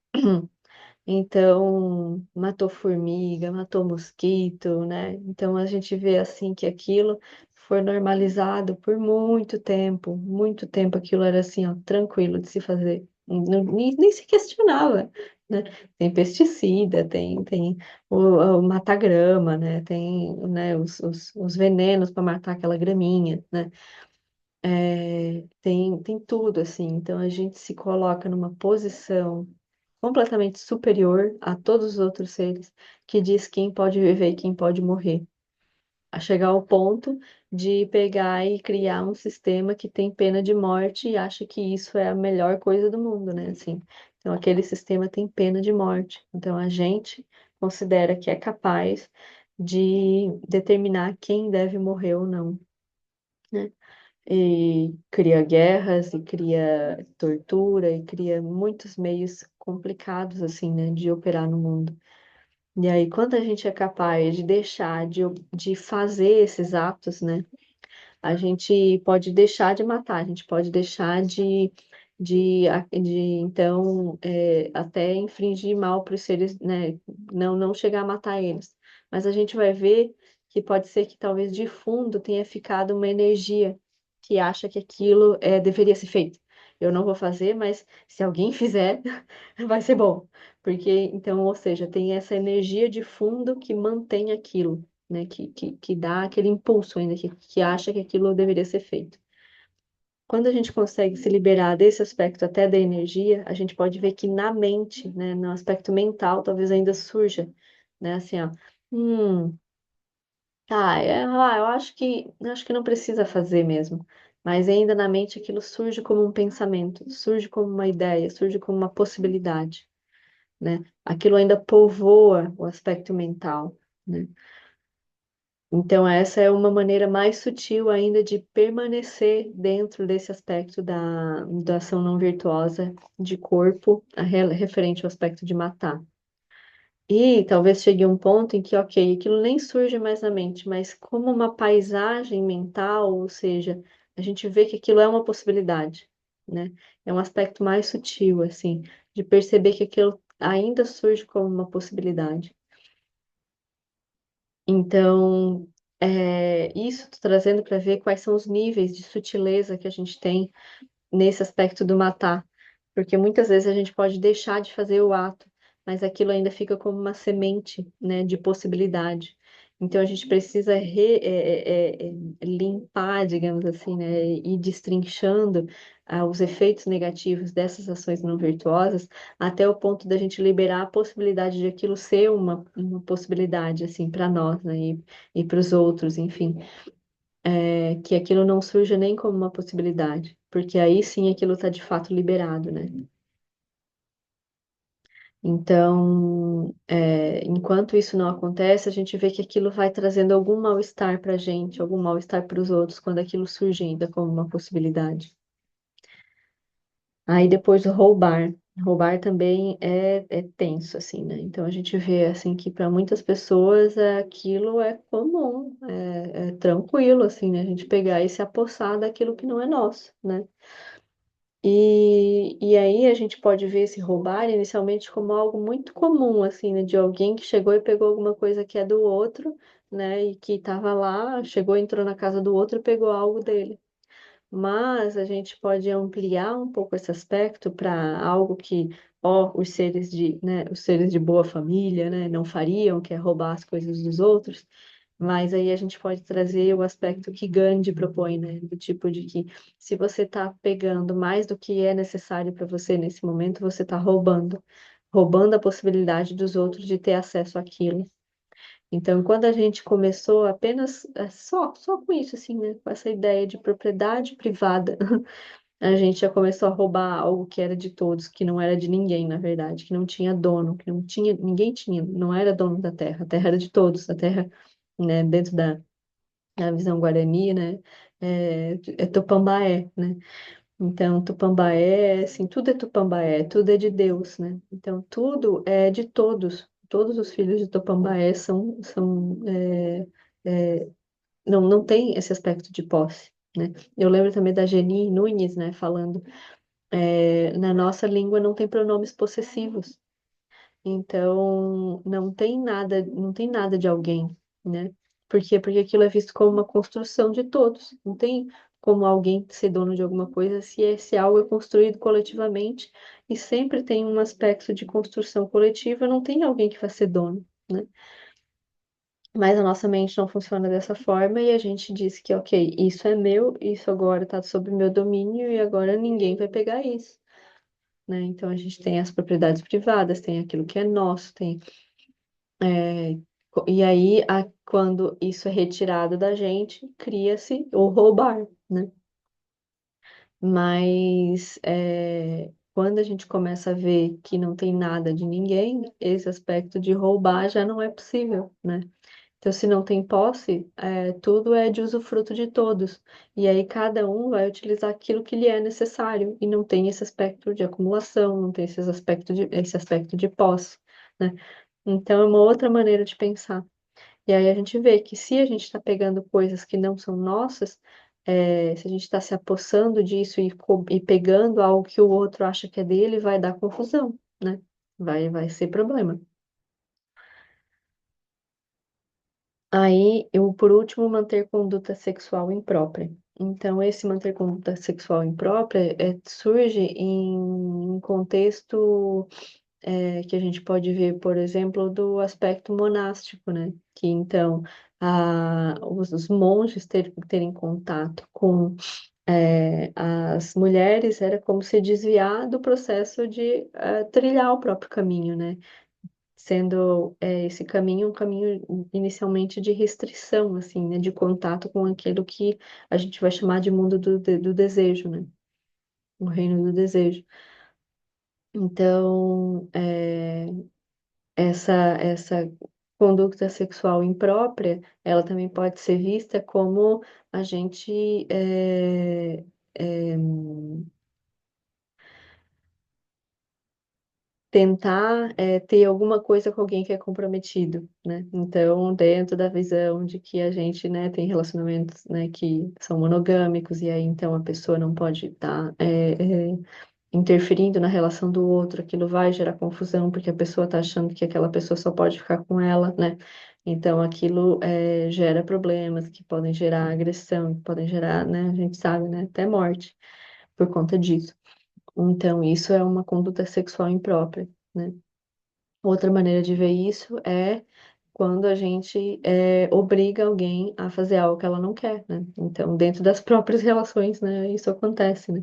Então, matou formiga, matou mosquito, né? Então a gente vê assim que aquilo foi normalizado por muito tempo aquilo era assim, ó, tranquilo de se fazer. Nem se questionava, né? Tem pesticida, tem o mata-grama, né? Tem, né, os venenos para matar aquela graminha, né? Tem tudo, assim. Então a gente se coloca numa posição completamente superior a todos os outros seres, que diz quem pode viver e quem pode morrer. A chegar ao ponto de pegar e criar um sistema que tem pena de morte e acha que isso é a melhor coisa do mundo, né? Assim, então aquele sistema tem pena de morte. Então a gente considera que é capaz de determinar quem deve morrer ou não, né? E cria guerras, e cria tortura, e cria muitos meios complicados, assim, né, de operar no mundo. E aí, quando a gente é capaz de deixar de fazer esses atos, né, a gente pode deixar de matar, a gente pode deixar então, até infringir mal para os seres, né, não chegar a matar eles. Mas a gente vai ver que pode ser que talvez de fundo tenha ficado uma energia que acha que aquilo deveria ser feito. Eu não vou fazer, mas se alguém fizer, vai ser bom. Porque, então, ou seja, tem essa energia de fundo que mantém aquilo, né? Que dá aquele impulso ainda, que acha que aquilo deveria ser feito. Quando a gente consegue se liberar desse aspecto até da energia, a gente pode ver que na mente, né, no aspecto mental, talvez ainda surja, né, assim, ó, tá, eu acho que não precisa fazer mesmo, mas ainda na mente aquilo surge como um pensamento, surge como uma ideia, surge como uma possibilidade, né? Aquilo ainda povoa o aspecto mental, né? Então, essa é uma maneira mais sutil ainda de permanecer dentro desse aspecto da ação não virtuosa de corpo, referente ao aspecto de matar. E talvez chegue a um ponto em que, ok, aquilo nem surge mais na mente, mas como uma paisagem mental, ou seja, a gente vê que aquilo é uma possibilidade, né? É um aspecto mais sutil, assim, de perceber que aquilo ainda surge como uma possibilidade. Então, isso tô trazendo para ver quais são os níveis de sutileza que a gente tem nesse aspecto do matar, porque muitas vezes a gente pode deixar de fazer o ato, mas aquilo ainda fica como uma semente, né, de possibilidade. Então a gente precisa limpar, digamos assim, né, e destrinchando os efeitos negativos dessas ações não virtuosas até o ponto da gente liberar a possibilidade de aquilo ser uma possibilidade assim para nós, né, e para os outros, enfim, que aquilo não surja nem como uma possibilidade, porque aí sim aquilo está de fato liberado, né? Então, enquanto isso não acontece, a gente vê que aquilo vai trazendo algum mal-estar para a gente, algum mal-estar para os outros, quando aquilo surge ainda como uma possibilidade. Aí depois roubar. Roubar também é tenso, assim, né? Então a gente vê, assim, que para muitas pessoas aquilo é comum, é tranquilo, assim, né? A gente pegar e se apossar daquilo que não é nosso, né? E aí a gente pode ver esse roubar inicialmente como algo muito comum, assim, né? De alguém que chegou e pegou alguma coisa que é do outro, né? E que estava lá, chegou, entrou na casa do outro e pegou algo dele. Mas a gente pode ampliar um pouco esse aspecto para algo que, ó, os seres de boa família, né, não fariam, que é roubar as coisas dos outros. Mas aí a gente pode trazer o aspecto que Gandhi propõe, né, do tipo de que se você está pegando mais do que é necessário para você nesse momento, você está roubando a possibilidade dos outros de ter acesso àquilo. Então, quando a gente começou apenas só com isso, assim, né? Com essa ideia de propriedade privada, a gente já começou a roubar algo que era de todos, que não era de ninguém, na verdade, que não tinha dono, que não tinha, ninguém tinha, não era dono da terra, a terra era de todos, a terra, né, dentro da visão guarani, né, é Tupambaé, né? Então, Tupambaé, assim, tudo é Tupambaé, tudo é de Deus, né? Então, tudo é de todos. Todos os filhos de Tupambaé não tem esse aspecto de posse, né? Eu lembro também da Geni Nunes, né, falando, na nossa língua não tem pronomes possessivos. Então, não tem nada de alguém, né? Por quê? Porque aquilo é visto como uma construção de todos. Não tem como alguém ser dono de alguma coisa se esse algo é construído coletivamente e sempre tem um aspecto de construção coletiva, não tem alguém que vai ser dono, né? Mas a nossa mente não funciona dessa forma e a gente diz que, ok, isso é meu, isso agora está sob meu domínio e agora ninguém vai pegar isso, né? Então a gente tem as propriedades privadas, tem aquilo que é nosso, e aí, quando isso é retirado da gente, cria-se o roubar, né? Mas quando a gente começa a ver que não tem nada de ninguém, esse aspecto de roubar já não é possível, né? Então, se não tem posse, tudo é de usufruto de todos. E aí cada um vai utilizar aquilo que lhe é necessário. E não tem esse aspecto de acumulação, não tem esse aspecto de posse, né? Então, é uma outra maneira de pensar. E aí a gente vê que se a gente está pegando coisas que não são nossas, se a gente está se apossando disso e pegando algo que o outro acha que é dele, vai dar confusão, né? Vai ser problema. Aí, eu, por último, manter conduta sexual imprópria. Então, esse manter conduta sexual imprópria surge em um contexto que a gente pode ver, por exemplo, do aspecto monástico, né? Que então os monges terem contato com as mulheres era como se desviar do processo de trilhar o próprio caminho, né? Sendo esse caminho um caminho inicialmente de restrição, assim, né? De contato com aquilo que a gente vai chamar de mundo do desejo, né? O reino do desejo. Então, essa conduta sexual imprópria, ela também pode ser vista como a gente é, tentar ter alguma coisa com alguém que é comprometido, né? Então, dentro da visão de que a gente, né, tem relacionamentos, né, que são monogâmicos, e aí então a pessoa não pode estar interferindo na relação do outro, aquilo vai gerar confusão, porque a pessoa está achando que aquela pessoa só pode ficar com ela, né? Então, aquilo gera problemas que podem gerar agressão, que podem gerar, né, a gente sabe, né, até morte por conta disso. Então, isso é uma conduta sexual imprópria, né? Outra maneira de ver isso é quando a gente obriga alguém a fazer algo que ela não quer, né? Então, dentro das próprias relações, né, isso acontece, né?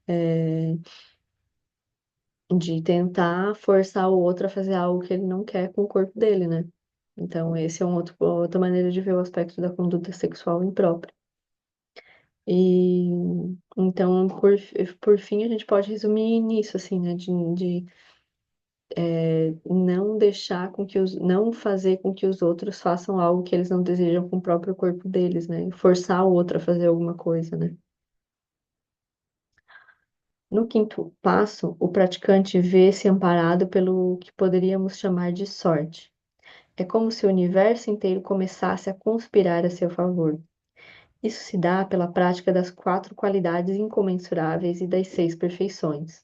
É, de tentar forçar o outro a fazer algo que ele não quer com o corpo dele, né? Então, esse é outra maneira de ver o aspecto da conduta sexual imprópria. E então, por fim, a gente pode resumir nisso, assim, né? De não deixar com que não fazer com que os outros façam algo que eles não desejam com o próprio corpo deles, né? Forçar o outro a fazer alguma coisa, né? No quinto passo, o praticante vê-se amparado pelo que poderíamos chamar de sorte. É como se o universo inteiro começasse a conspirar a seu favor. Isso se dá pela prática das quatro qualidades incomensuráveis e das seis perfeições.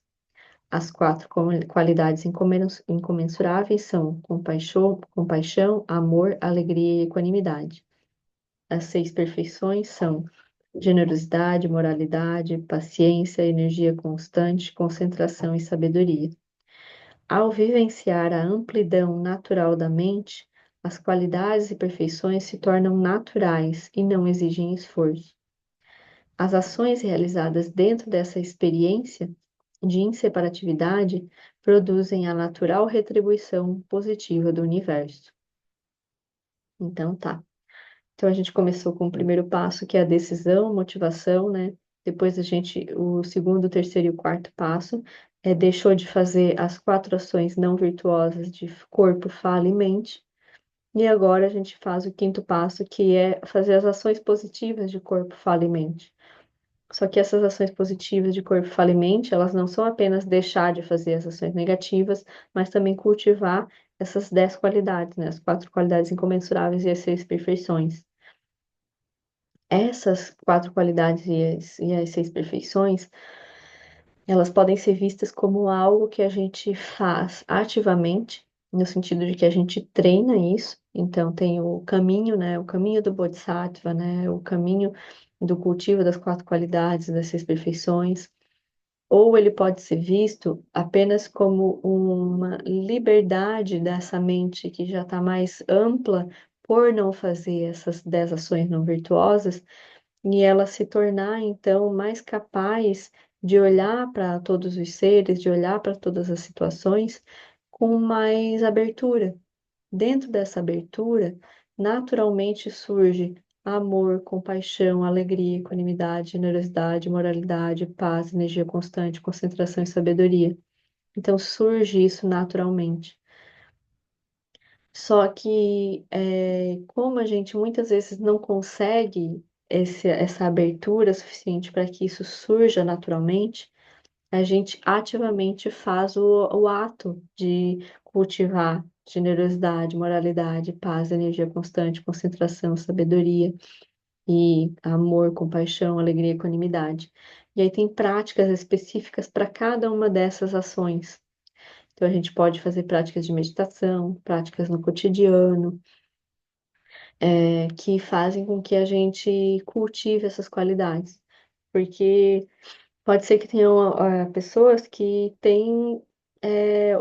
As quatro qualidades incomensuráveis são compaixão, amor, alegria e equanimidade. As seis perfeições são generosidade, moralidade, paciência, energia constante, concentração e sabedoria. Ao vivenciar a amplidão natural da mente, as qualidades e perfeições se tornam naturais e não exigem esforço. As ações realizadas dentro dessa experiência de inseparatividade produzem a natural retribuição positiva do universo. Então, tá. Então, a gente começou com o primeiro passo, que é a decisão, motivação, né? Depois o segundo, o terceiro e o quarto passo, deixou de fazer as quatro ações não virtuosas de corpo, fala e mente. E agora a gente faz o quinto passo, que é fazer as ações positivas de corpo, fala e mente. Só que essas ações positivas de corpo, fala e mente, elas não são apenas deixar de fazer as ações negativas, mas também cultivar essas 10 qualidades, né? As quatro qualidades incomensuráveis e as seis perfeições. Essas quatro qualidades e as seis perfeições, elas podem ser vistas como algo que a gente faz ativamente, no sentido de que a gente treina isso. Então, tem o caminho, né? O caminho do Bodhisattva, né? O caminho do cultivo das quatro qualidades, das seis perfeições. Ou ele pode ser visto apenas como uma liberdade dessa mente que já está mais ampla por não fazer essas 10 ações não virtuosas e ela se tornar, então, mais capaz de olhar para todos os seres, de olhar para todas as situações com mais abertura. Dentro dessa abertura, naturalmente surge amor, compaixão, alegria, equanimidade, generosidade, moralidade, paz, energia constante, concentração e sabedoria. Então surge isso naturalmente. Só que, como a gente muitas vezes não consegue essa abertura suficiente para que isso surja naturalmente, a gente ativamente faz o ato de cultivar generosidade, moralidade, paz, energia constante, concentração, sabedoria e amor, compaixão, alegria e equanimidade. E aí tem práticas específicas para cada uma dessas ações. Então a gente pode fazer práticas de meditação, práticas no cotidiano, que fazem com que a gente cultive essas qualidades. Porque pode ser que tenham pessoas que têm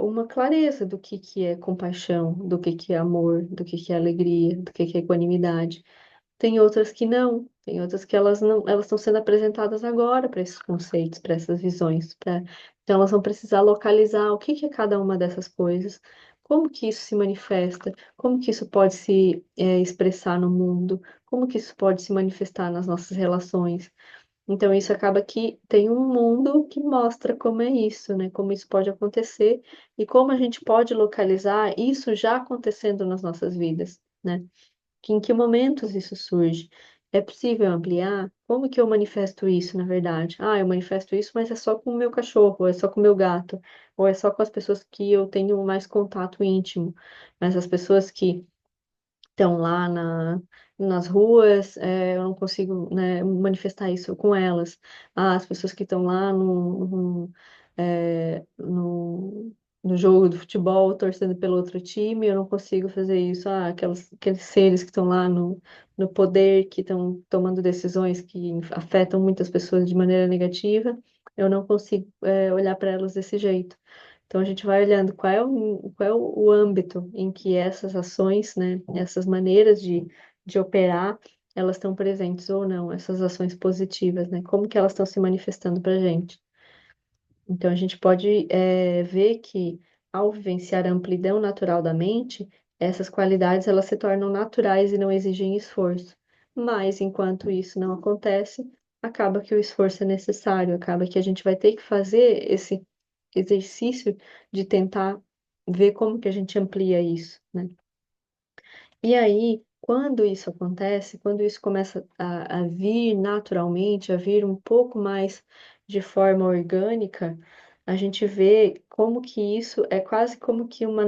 uma clareza do que é compaixão, do que é amor, do que é alegria, do que é equanimidade. Tem outras que não, tem outras que elas não, elas estão sendo apresentadas agora para esses conceitos, para essas visões, então elas vão precisar localizar o que é cada uma dessas coisas, como que isso se manifesta, como que isso pode se expressar no mundo, como que isso pode se manifestar nas nossas relações. Então, isso acaba que tem um mundo que mostra como é isso, né? Como isso pode acontecer e como a gente pode localizar isso já acontecendo nas nossas vidas, né? Que em que momentos isso surge? É possível ampliar? Como que eu manifesto isso, na verdade? Ah, eu manifesto isso, mas é só com o meu cachorro, ou é só com o meu gato, ou é só com as pessoas que eu tenho mais contato íntimo. Mas as pessoas que estão lá nas ruas, eu não consigo, né, manifestar isso com elas. Ah, as pessoas que estão lá no jogo do futebol, torcendo pelo outro time, eu não consigo fazer isso. Ah, aqueles seres que estão lá no poder, que estão tomando decisões que afetam muitas pessoas de maneira negativa, eu não consigo, olhar para elas desse jeito. Então a gente vai olhando qual é o âmbito em que essas ações, né, essas maneiras de operar, elas estão presentes ou não, essas ações positivas, né? Como que elas estão se manifestando para a gente. Então, a gente pode ver que, ao vivenciar a amplidão natural da mente, essas qualidades elas se tornam naturais e não exigem esforço. Mas, enquanto isso não acontece, acaba que o esforço é necessário, acaba que a gente vai ter que fazer esse exercício de tentar ver como que a gente amplia isso, né? E aí, quando isso acontece, quando isso começa a vir naturalmente, a vir um pouco mais de forma orgânica, a gente vê como que isso é quase como que uma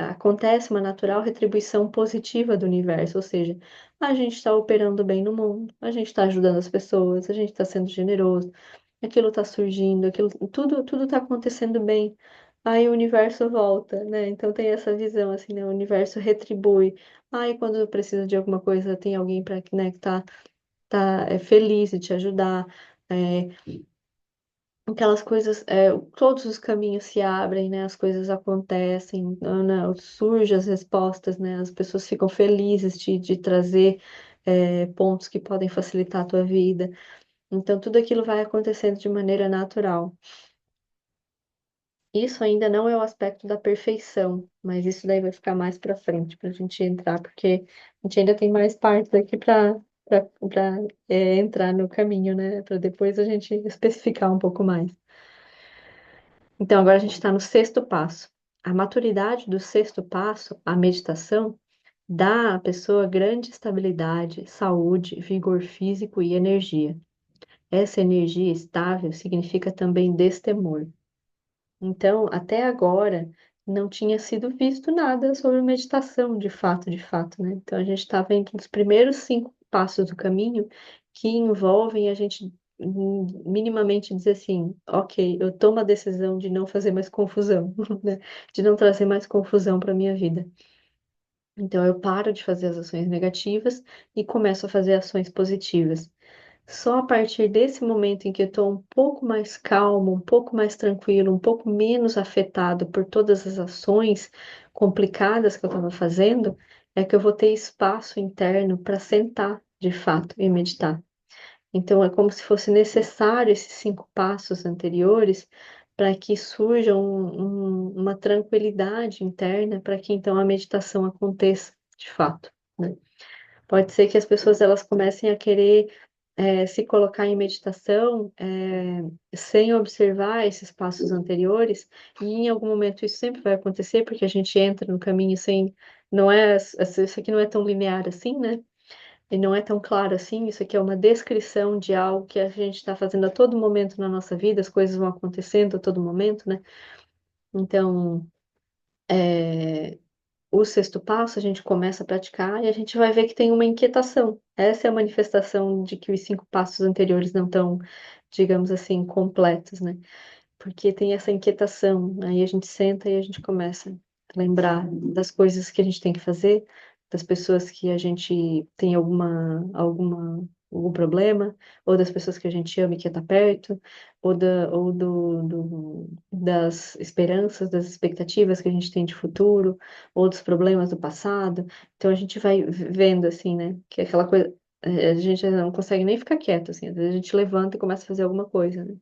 acontece uma natural retribuição positiva do universo, ou seja, a gente está operando bem no mundo, a gente está ajudando as pessoas, a gente está sendo generoso, aquilo está surgindo, tudo está acontecendo bem. Aí o universo volta, né? Então tem essa visão assim, né? O universo retribui. Aí quando precisa de alguma coisa, tem alguém para, né, que tá feliz de te ajudar. É, aquelas coisas, todos os caminhos se abrem, né? As coisas acontecem, né? Surgem as respostas, né? As pessoas ficam felizes de trazer pontos que podem facilitar a tua vida. Então tudo aquilo vai acontecendo de maneira natural. Isso ainda não é o aspecto da perfeição, mas isso daí vai ficar mais para frente para a gente entrar, porque a gente ainda tem mais partes aqui para entrar no caminho, né? Para depois a gente especificar um pouco mais. Então, agora a gente está no sexto passo. A maturidade do sexto passo, a meditação, dá à pessoa grande estabilidade, saúde, vigor físico e energia. Essa energia estável significa também destemor. Então, até agora, não tinha sido visto nada sobre meditação, de fato, né? Então, a gente está vendo os primeiros 5 passos do caminho que envolvem a gente minimamente dizer assim, ok, eu tomo a decisão de não fazer mais confusão, né? De não trazer mais confusão para minha vida. Então, eu paro de fazer as ações negativas e começo a fazer ações positivas. Só a partir desse momento em que eu estou um pouco mais calmo, um pouco mais tranquilo, um pouco menos afetado por todas as ações complicadas que eu estava fazendo, é que eu vou ter espaço interno para sentar de fato e meditar. Então, é como se fosse necessário esses 5 passos anteriores para que surja uma tranquilidade interna para que então a meditação aconteça de fato, né? Pode ser que as pessoas elas comecem a querer se colocar em meditação sem observar esses passos anteriores, e em algum momento isso sempre vai acontecer, porque a gente entra no caminho sem, não é, isso aqui não é tão linear assim, né? E não é tão claro assim, isso aqui é uma descrição de algo que a gente está fazendo a todo momento na nossa vida, as coisas vão acontecendo a todo momento, né? Então, o sexto passo, a gente começa a praticar e a gente vai ver que tem uma inquietação. Essa é a manifestação de que os 5 passos anteriores não estão, digamos assim, completos, né? Porque tem essa inquietação. Aí a gente senta e a gente começa a lembrar das coisas que a gente tem que fazer, das pessoas que a gente tem algum problema, ou das pessoas que a gente ama e quer estar perto, ou das esperanças, das expectativas que a gente tem de futuro, ou dos problemas do passado. Então a gente vai vendo assim, né? Que é aquela coisa. A gente não consegue nem ficar quieto, assim. Às vezes a gente levanta e começa a fazer alguma coisa, né?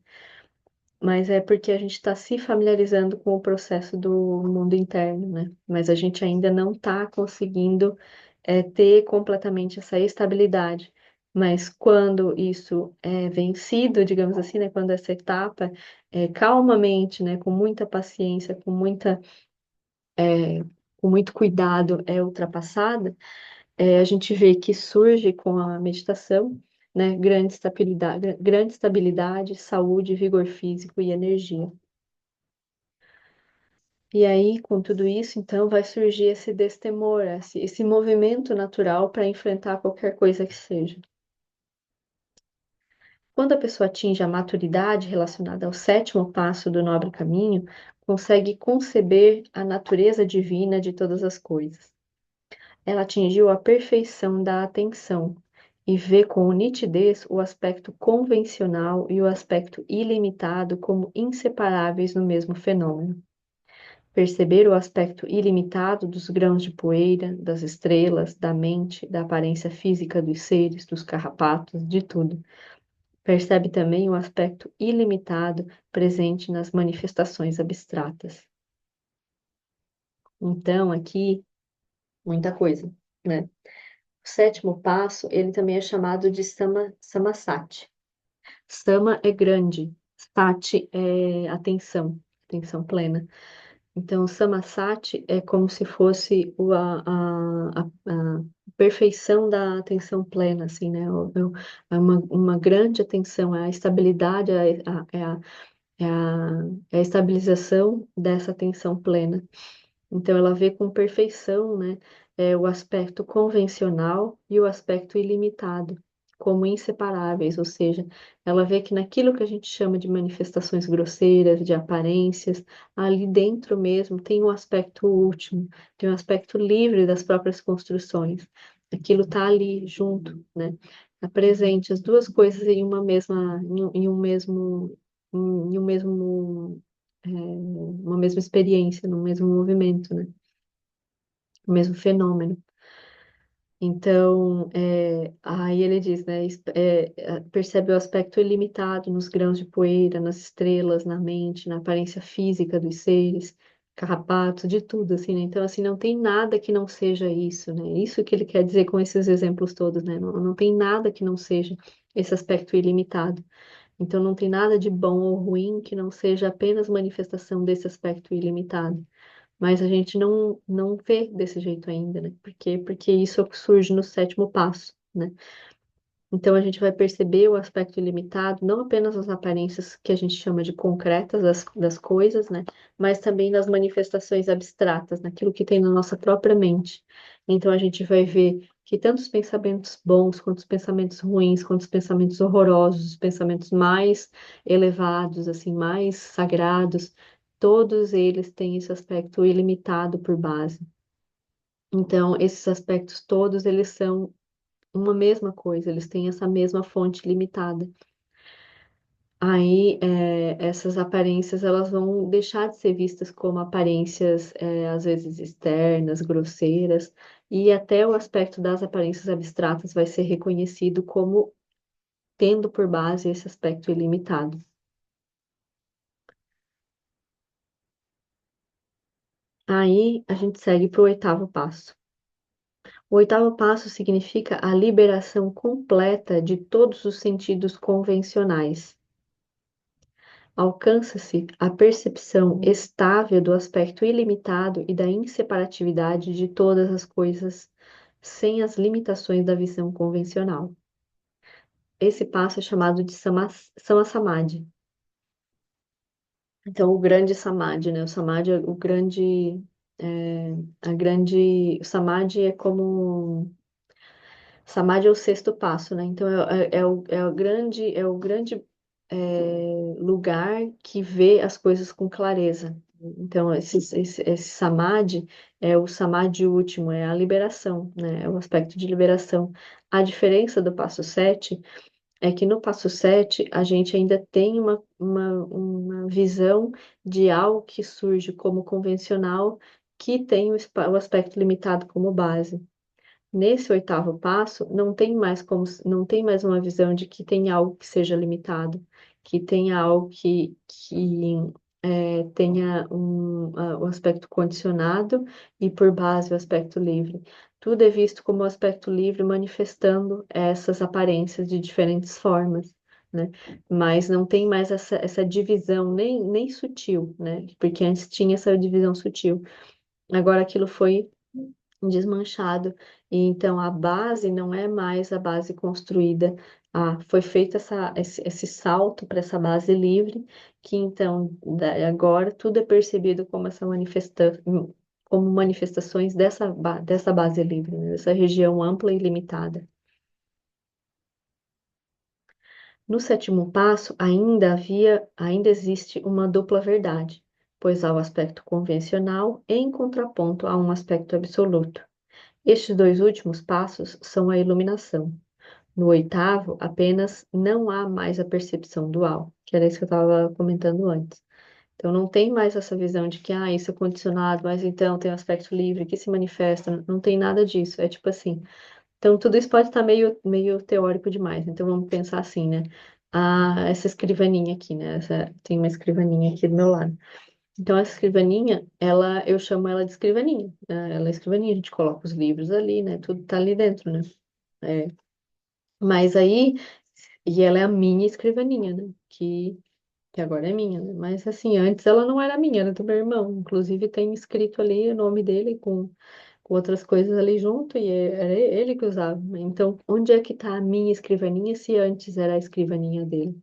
Mas é porque a gente está se familiarizando com o processo do mundo interno, né? Mas a gente ainda não está conseguindo ter completamente essa estabilidade. Mas quando isso é vencido, digamos assim, né? Quando essa etapa calmamente, né? Com muita paciência, com muito cuidado é ultrapassada, a gente vê que surge com a meditação, né? Grande estabilidade, saúde, vigor físico e energia. E aí, com tudo isso, então, vai surgir esse destemor, esse movimento natural para enfrentar qualquer coisa que seja. Quando a pessoa atinge a maturidade relacionada ao sétimo passo do nobre caminho, consegue conceber a natureza divina de todas as coisas. Ela atingiu a perfeição da atenção e vê com nitidez o aspecto convencional e o aspecto ilimitado como inseparáveis no mesmo fenômeno. Perceber o aspecto ilimitado dos grãos de poeira, das estrelas, da mente, da aparência física dos seres, dos carrapatos, de tudo. Percebe também o aspecto ilimitado presente nas manifestações abstratas. Então, aqui, muita coisa, né? O sétimo passo, ele também é chamado de Samasati. Sama é grande, Sati é atenção, atenção plena. Então, Samasati é como se fosse a perfeição da atenção plena, assim, né? É uma grande atenção, é a estabilidade, é a, é a estabilização dessa atenção plena. Então, ela vê com perfeição, né, o aspecto convencional e o aspecto ilimitado, como inseparáveis, ou seja, ela vê que naquilo que a gente chama de manifestações grosseiras, de aparências, ali dentro mesmo tem um aspecto último, tem um aspecto livre das próprias construções. Aquilo está ali junto, né? Está presente, as duas coisas em uma mesma, em um mesmo, em um mesmo uma mesma experiência, no mesmo movimento, né? O mesmo fenômeno. Então, aí ele diz, né? Percebe o aspecto ilimitado nos grãos de poeira, nas estrelas, na mente, na aparência física dos seres, carrapatos, de tudo, assim, né? Então, assim, não tem nada que não seja isso, né? Isso que ele quer dizer com esses exemplos todos, né? Não tem nada que não seja esse aspecto ilimitado. Então, não tem nada de bom ou ruim que não seja apenas manifestação desse aspecto ilimitado. Mas a gente não vê desse jeito ainda, né? Por quê? Porque isso é o que surge no sétimo passo, né? Então a gente vai perceber o aspecto ilimitado, não apenas nas aparências que a gente chama de concretas das coisas, né? Mas também nas manifestações abstratas, naquilo que tem na nossa própria mente. Então a gente vai ver que tanto os pensamentos bons, quanto os pensamentos ruins, quanto os pensamentos horrorosos, os pensamentos mais elevados, assim, mais sagrados, todos eles têm esse aspecto ilimitado por base. Então, esses aspectos todos, eles são uma mesma coisa, eles têm essa mesma fonte limitada. Aí, essas aparências, elas vão deixar de ser vistas como aparências, às vezes externas, grosseiras, e até o aspecto das aparências abstratas vai ser reconhecido como tendo por base esse aspecto ilimitado. Aí, a gente segue para o oitavo passo. O oitavo passo significa a liberação completa de todos os sentidos convencionais. Alcança-se a percepção estável do aspecto ilimitado e da inseparatividade de todas as coisas, sem as limitações da visão convencional. Esse passo é chamado de Samasamadhi. Então, o grande Samadhi, né? O Samadhi é o grande, o Samadhi é como Samadhi é o sexto passo, né? Então é o grande lugar que vê as coisas com clareza. Então esse Samadhi é o Samadhi último, é a liberação, né? É o aspecto de liberação. A diferença do passo 7 é que no passo 7 a gente ainda tem uma visão de algo que surge como convencional, que tem o aspecto limitado como base. Nesse oitavo passo, não tem mais uma visão de que tem algo que seja limitado, que tenha algo que tenha o aspecto condicionado e por base o aspecto livre. Tudo é visto como o aspecto livre manifestando essas aparências de diferentes formas, né? Mas não tem mais essa divisão nem sutil, né? Porque antes tinha essa divisão sutil. Agora aquilo foi desmanchado. E então a base não é mais a base construída. Foi feito esse salto para essa base livre, que então agora tudo é percebido como como manifestações dessa base livre, né, dessa região ampla e limitada. No sétimo passo, ainda existe uma dupla verdade, pois há o aspecto convencional em contraponto a um aspecto absoluto. Estes dois últimos passos são a iluminação. No oitavo, apenas não há mais a percepção dual, que era isso que eu estava comentando antes. Então, não tem mais essa visão de que, isso é condicionado, mas então tem o aspecto livre que se manifesta. Não tem nada disso. É tipo assim. Então, tudo isso pode estar meio teórico demais. Então, vamos pensar assim, né? Essa escrivaninha aqui, né? Tem uma escrivaninha aqui do meu lado. Então, essa escrivaninha, eu chamo ela de escrivaninha, né? Ela é escrivaninha, a gente coloca os livros ali, né? Tudo tá ali dentro, né? É, mas aí, e ela é a minha escrivaninha, né? Que agora é minha, né? Mas assim, antes ela não era minha, era do meu irmão. Inclusive tem escrito ali o nome dele com outras coisas ali junto, e era ele que usava. Então, onde é que está a minha escrivaninha se antes era a escrivaninha dele,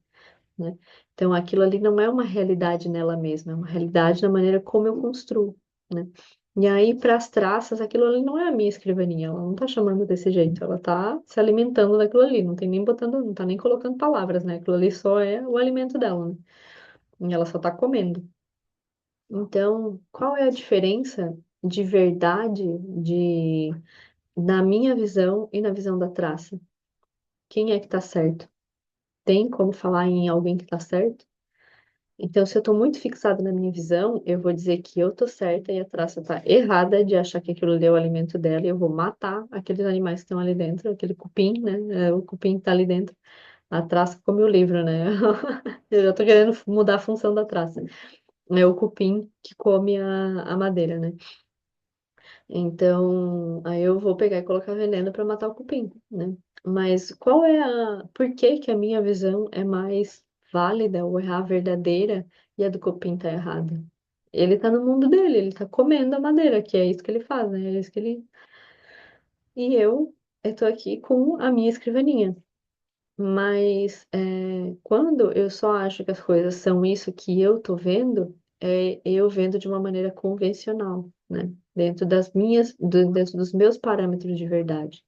né? Então, aquilo ali não é uma realidade nela mesma, é uma realidade na maneira como eu construo, né? E aí, para as traças, aquilo ali não é a minha escrivaninha, ela não está chamando desse jeito, ela está se alimentando daquilo ali, não tem nem botando, não está nem colocando palavras, né? Aquilo ali só é o alimento dela, né? E ela só está comendo. Então, qual é a diferença de verdade na minha visão e na visão da traça? Quem é que está certo? Tem como falar em alguém que está certo? Então, se eu estou muito fixada na minha visão, eu vou dizer que eu estou certa e a traça está errada de achar que aquilo ali é o alimento dela e eu vou matar aqueles animais que estão ali dentro, aquele cupim, né? O cupim que está ali dentro. A traça come o livro, né? Eu já estou querendo mudar a função da traça. É o cupim que come a madeira, né? Então, aí eu vou pegar e colocar veneno para matar o cupim, né? Mas por que que a minha visão é mais válida ou é a verdadeira e a do cupim tá errada? Ele tá no mundo dele, ele tá comendo a madeira, que é isso que ele faz, né? É isso que ele... E eu tô aqui com a minha escrivaninha. Mas quando eu só acho que as coisas são isso que eu tô vendo, eu vendo de uma maneira convencional, né? Dentro dos meus parâmetros de verdade.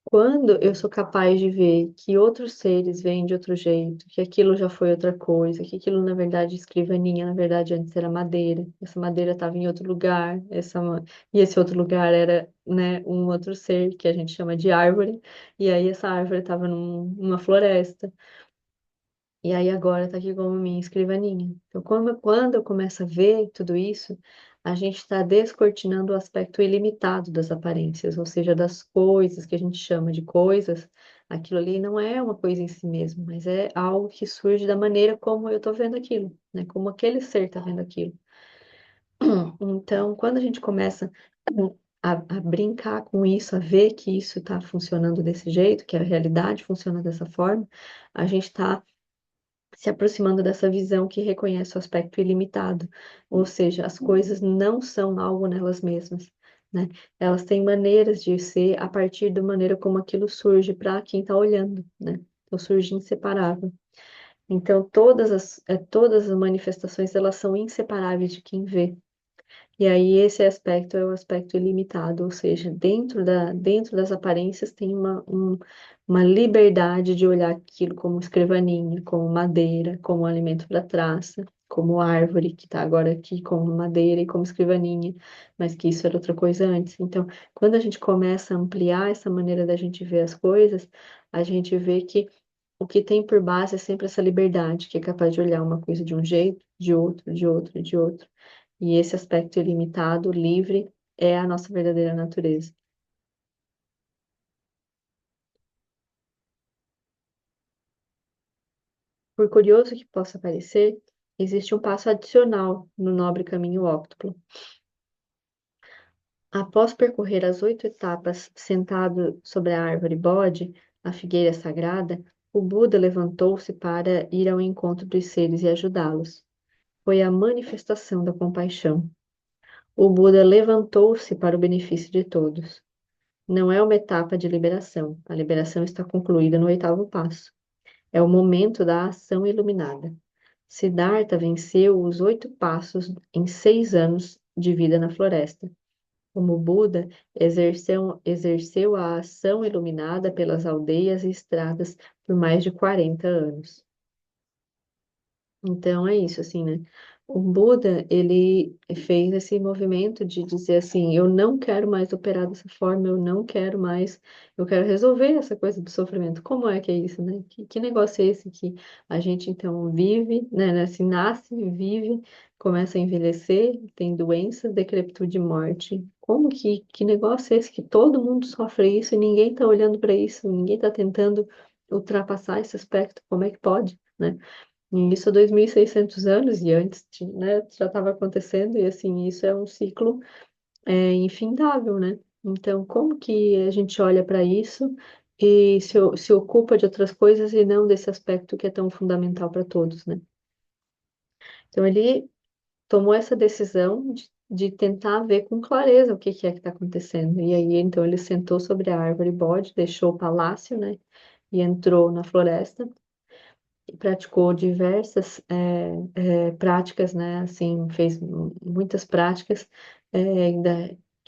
Quando eu sou capaz de ver que outros seres vêm de outro jeito, que aquilo já foi outra coisa, que aquilo na verdade escrivaninha, na verdade antes era madeira, essa madeira estava em outro lugar, e esse outro lugar era, né, um outro ser que a gente chama de árvore, e aí essa árvore estava numa floresta. E aí agora está aqui como minha escrivaninha. Então, quando eu começo a ver tudo isso, a gente está descortinando o aspecto ilimitado das aparências, ou seja, das coisas que a gente chama de coisas. Aquilo ali não é uma coisa em si mesmo, mas é algo que surge da maneira como eu estou vendo aquilo, né? Como aquele ser está vendo aquilo. Então, quando a gente começa a brincar com isso, a ver que isso está funcionando desse jeito, que a realidade funciona dessa forma, a gente está se aproximando dessa visão que reconhece o aspecto ilimitado, ou seja, as coisas não são algo nelas mesmas, né? Elas têm maneiras de ser a partir da maneira como aquilo surge para quem está olhando, né? Então surge inseparável. Então todas as manifestações elas são inseparáveis de quem vê. E aí esse aspecto é o aspecto ilimitado, ou seja, dentro das aparências tem uma liberdade de olhar aquilo como escrivaninha, como madeira, como alimento para traça, como árvore, que está agora aqui como madeira e como escrivaninha, mas que isso era outra coisa antes. Então, quando a gente começa a ampliar essa maneira da gente ver as coisas, a gente vê que o que tem por base é sempre essa liberdade, que é capaz de olhar uma coisa de um jeito, de outro, de outro, de outro. E esse aspecto ilimitado, livre, é a nossa verdadeira natureza. Por curioso que possa parecer, existe um passo adicional no nobre caminho óctuplo. Após percorrer as 8 etapas sentado sobre a árvore bode, a figueira sagrada, o Buda levantou-se para ir ao encontro dos seres e ajudá-los. Foi a manifestação da compaixão. O Buda levantou-se para o benefício de todos. Não é uma etapa de liberação. A liberação está concluída no oitavo passo. É o momento da ação iluminada. Siddhartha venceu os 8 passos em 6 anos de vida na floresta. Como Buda, exerceu a ação iluminada pelas aldeias e estradas por mais de 40 anos. Então é isso, assim, né? O Buda, ele fez esse movimento de dizer assim, eu não quero mais operar dessa forma, eu não quero mais, eu quero resolver essa coisa do sofrimento. Como é que é isso, né? Que negócio é esse que a gente então vive, né? Assim, nasce, vive, começa a envelhecer, tem doenças, decrepitude e morte. Que negócio é esse que todo mundo sofre isso e ninguém está olhando para isso, ninguém está tentando ultrapassar esse aspecto, como é que pode, né? E isso há 2.600 anos e antes, né, já estava acontecendo e assim, isso é um ciclo infindável, né? Então, como que a gente olha para isso e se ocupa de outras coisas e não desse aspecto que é tão fundamental para todos, né? Então, ele tomou essa decisão de tentar ver com clareza o que é que está acontecendo. E aí, então, ele sentou sobre a árvore bode, deixou o palácio, né? E entrou na floresta praticou diversas práticas, né? Assim, fez muitas práticas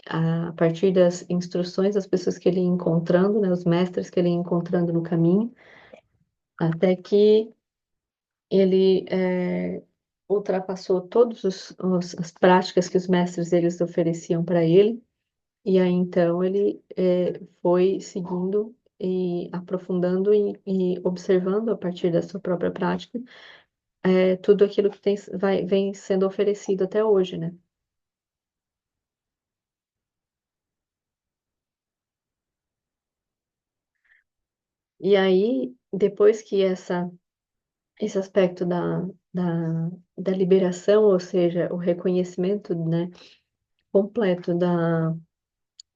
a partir das instruções das pessoas que ele ia encontrando, né? Os mestres que ele ia encontrando no caminho, até que ele ultrapassou todas as práticas que os mestres eles ofereciam para ele. E aí então ele foi seguindo e aprofundando e observando a partir da sua própria prática tudo aquilo que vem sendo oferecido até hoje, né? E aí, depois que esse aspecto da liberação, ou seja, o reconhecimento, né, completo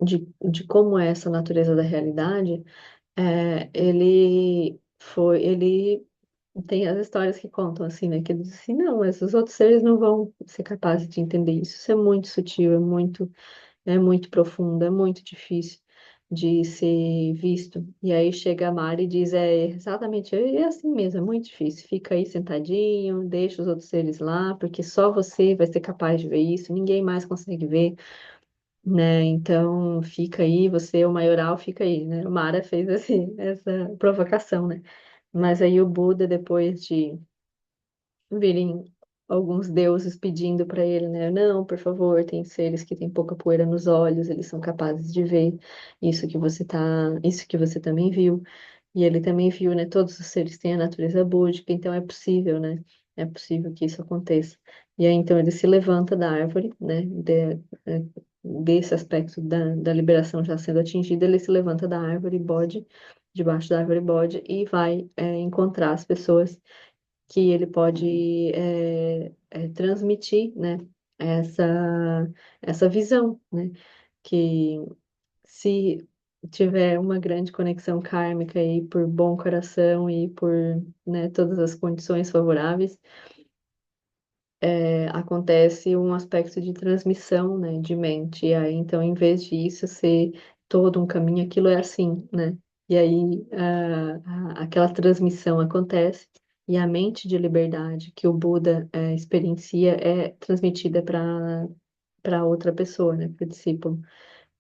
de como é essa natureza da realidade, ele tem as histórias que contam assim, né, que ele diz assim, não, mas os outros seres não vão ser capazes de entender isso. Isso é muito sutil, é muito profundo, é muito difícil de ser visto. E aí chega a Mari e diz, exatamente, é assim mesmo, é muito difícil. Fica aí sentadinho, deixa os outros seres lá, porque só você vai ser capaz de ver isso, ninguém mais consegue ver, né? Então fica aí, você é o maioral, fica aí, né? O Mara fez assim, essa provocação, né? Mas aí o Buda, depois de virem alguns deuses pedindo para ele, né? Não, por favor, tem seres que têm pouca poeira nos olhos, eles são capazes de ver isso que você também viu. E ele também viu, né? Todos os seres têm a natureza búdica, então é possível, né? É possível que isso aconteça. E aí então ele se levanta da árvore, né? Desse aspecto da liberação já sendo atingido, ele se levanta da árvore bode, debaixo da árvore bode, e vai encontrar as pessoas que ele pode transmitir, né, essa visão, né, que se tiver uma grande conexão kármica e por bom coração e por, né, todas as condições favoráveis, acontece um aspecto de transmissão, né, de mente. E aí, então, em vez disso ser todo um caminho, aquilo é assim, né? E aí, aquela transmissão acontece e a mente de liberdade que o Buda experiencia é transmitida para outra pessoa, né, para o discípulo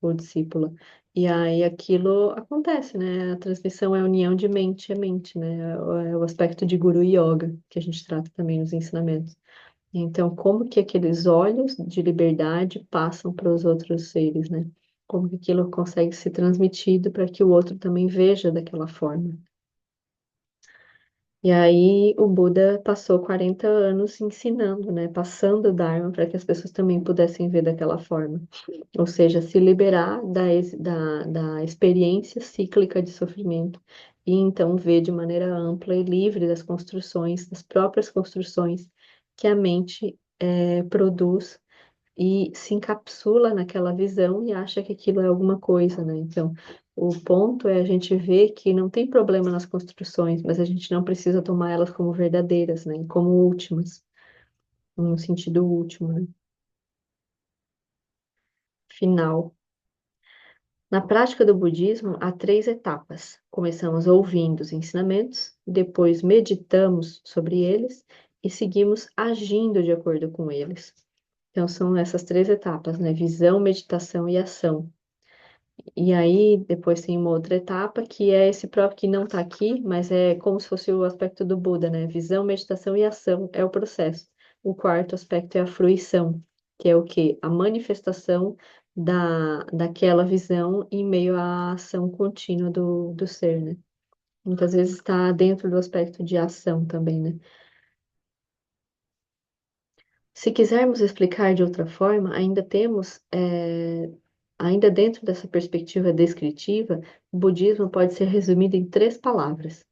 ou discípula. E aí aquilo acontece, né? A transmissão é a união de mente a mente, né? É o aspecto de Guru Yoga que a gente trata também nos ensinamentos. Então, como que aqueles olhos de liberdade passam para os outros seres, né? Como que aquilo consegue ser transmitido para que o outro também veja daquela forma. E aí o Buda passou 40 anos ensinando, né? Passando o Dharma para que as pessoas também pudessem ver daquela forma. Ou seja, se liberar da experiência cíclica de sofrimento e então ver de maneira ampla e livre das construções, das próprias construções que a mente produz e se encapsula naquela visão e acha que aquilo é alguma coisa, né? Então, o ponto é a gente ver que não tem problema nas construções, mas a gente não precisa tomar elas como verdadeiras, né? Como últimas, no sentido último, né? Final. Na prática do budismo, há três etapas. Começamos ouvindo os ensinamentos, depois meditamos sobre eles e seguimos agindo de acordo com eles. Então, são essas três etapas, né? Visão, meditação e ação. E aí, depois tem uma outra etapa que é esse próprio que não está aqui, mas é como se fosse o aspecto do Buda, né? Visão, meditação e ação é o processo. O quarto aspecto é a fruição, que é o quê? A manifestação daquela visão em meio à ação contínua do ser, né? Muitas vezes está dentro do aspecto de ação também, né? Se quisermos explicar de outra forma, ainda temos, ainda dentro dessa perspectiva descritiva, o budismo pode ser resumido em três palavras.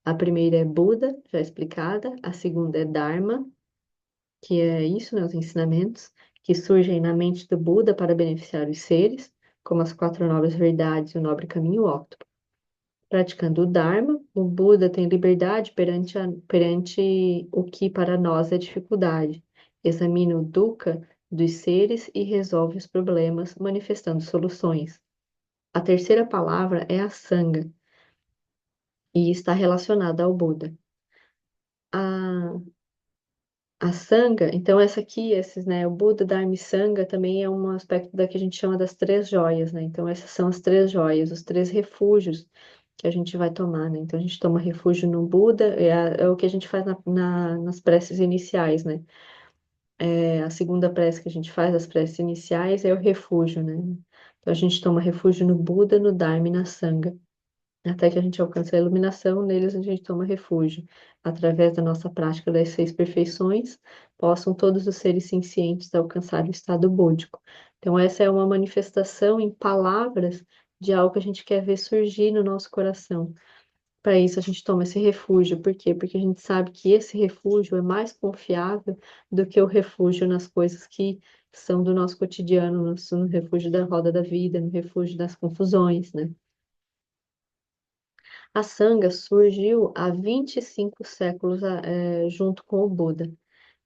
A primeira é Buda, já explicada. A segunda é Dharma, que é isso, né, os ensinamentos que surgem na mente do Buda para beneficiar os seres, como as quatro nobres verdades e o nobre caminho óptimo. Praticando o Dharma, o Buda tem liberdade perante o que para nós é dificuldade. Examina o dukkha dos seres e resolve os problemas, manifestando soluções. A terceira palavra é a Sangha e está relacionada ao Buda. A, a Sangha, então essa aqui, esses, né, o Buda, Dharma e Sangha também é um aspecto da que a gente chama das três joias, né? Então essas são as três joias, os três refúgios que a gente vai tomar, né? Então a gente toma refúgio no Buda, é o que a gente faz nas preces iniciais, né? É, a segunda prece que a gente faz, as preces iniciais, é o refúgio, né? Então a gente toma refúgio no Buda, no Dharma e na Sangha. Até que a gente alcance a iluminação, neles a gente toma refúgio. Através da nossa prática das seis perfeições, possam todos os seres sencientes alcançar o estado búdico. Então, essa é uma manifestação em palavras de algo que a gente quer ver surgir no nosso coração. Para isso, a gente toma esse refúgio. Por quê? Porque a gente sabe que esse refúgio é mais confiável do que o refúgio nas coisas que são do nosso cotidiano, no refúgio da roda da vida, no refúgio das confusões, né? A Sangha surgiu há 25 séculos, junto com o Buda.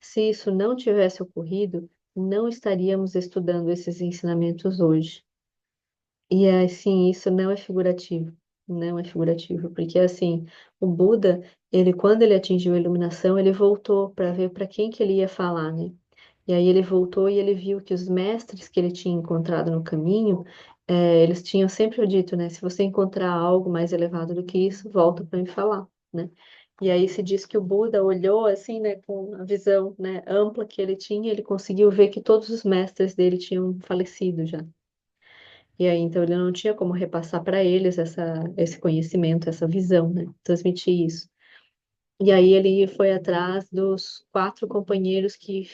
Se isso não tivesse ocorrido, não estaríamos estudando esses ensinamentos hoje. E assim, isso não é figurativo, não é figurativo, porque assim, o Buda, ele quando ele atingiu a iluminação, ele voltou para ver para quem que ele ia falar, né? E aí ele voltou e ele viu que os mestres que ele tinha encontrado no caminho, eles tinham sempre dito, né? Se você encontrar algo mais elevado do que isso, volta para me falar, né? E aí se diz que o Buda olhou assim, né, com a visão, né, ampla que ele tinha, ele conseguiu ver que todos os mestres dele tinham falecido já. E aí então ele não tinha como repassar para eles esse conhecimento, essa visão, né? Transmitir isso. E aí ele foi atrás dos quatro companheiros que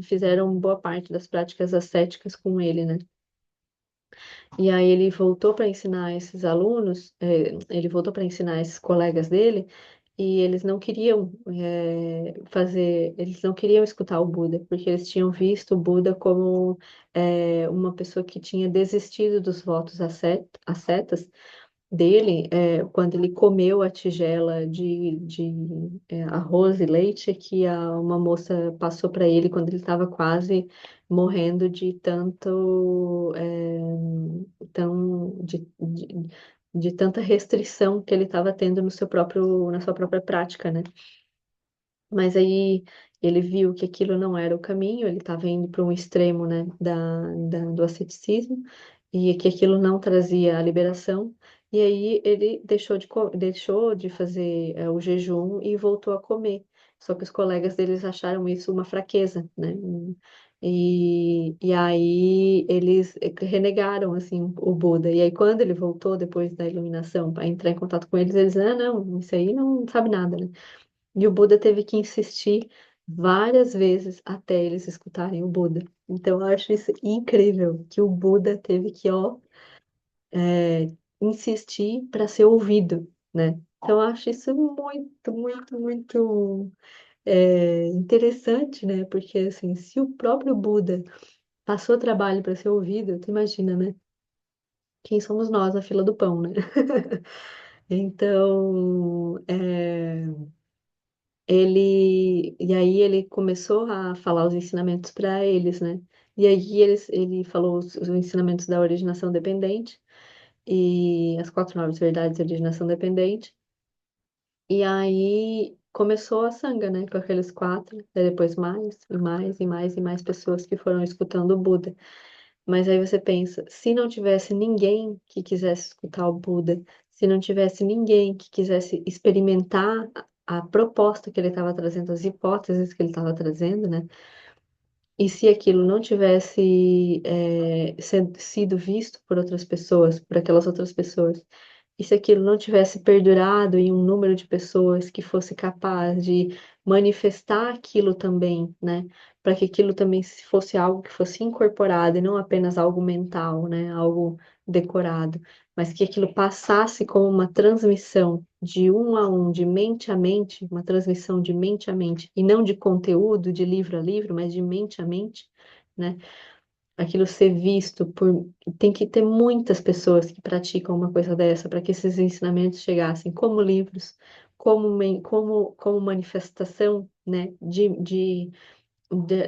fizeram boa parte das práticas ascéticas com ele, né? E aí ele voltou para ensinar esses alunos, ele voltou para ensinar esses colegas dele, e eles não queriam eles não queriam escutar o Buda, porque eles tinham visto o Buda como uma pessoa que tinha desistido dos votos ascetas dele, quando ele comeu a tigela de arroz e leite que uma moça passou para ele quando ele estava quase morrendo de de tanta restrição que ele estava tendo na sua própria prática, né? Mas aí ele viu que aquilo não era o caminho, ele estava indo para um extremo, né, do asceticismo, e que aquilo não trazia a liberação, e aí ele deixou de fazer o jejum e voltou a comer. Só que os colegas deles acharam isso uma fraqueza, né? E aí eles renegaram assim o Buda. E aí quando ele voltou depois da iluminação para entrar em contato com eles, eles, não, isso aí não sabe nada, né? E o Buda teve que insistir várias vezes até eles escutarem o Buda. Então, eu acho isso incrível, que o Buda teve que, insistir para ser ouvido, né? Então, eu acho isso muito, muito, muito interessante, né? Porque, assim, se o próprio Buda passou trabalho para ser ouvido, tu imagina, né? Quem somos nós na fila do pão, né? Então, e aí ele começou a falar os ensinamentos para eles, né? E aí ele falou os ensinamentos da originação dependente e as quatro nobres verdades de originação dependente. E aí começou a sanga, né? Com aqueles quatro, daí depois mais e mais e mais e mais pessoas que foram escutando o Buda. Mas aí você pensa, se não tivesse ninguém que quisesse escutar o Buda, se não tivesse ninguém que quisesse experimentar a proposta que ele estava trazendo, as hipóteses que ele estava trazendo, né? E se aquilo não tivesse sido visto por outras pessoas, por aquelas outras pessoas, e se aquilo não tivesse perdurado em um número de pessoas que fosse capaz de manifestar aquilo também, né? Para que aquilo também fosse algo que fosse incorporado e não apenas algo mental, né? Algo decorado, mas que aquilo passasse como uma transmissão de um a um, de mente a mente, uma transmissão de mente a mente, e não de conteúdo, de livro a livro, mas de mente a mente, né? Aquilo ser visto por. Tem que ter muitas pessoas que praticam uma coisa dessa para que esses ensinamentos chegassem como livros, como manifestação, né,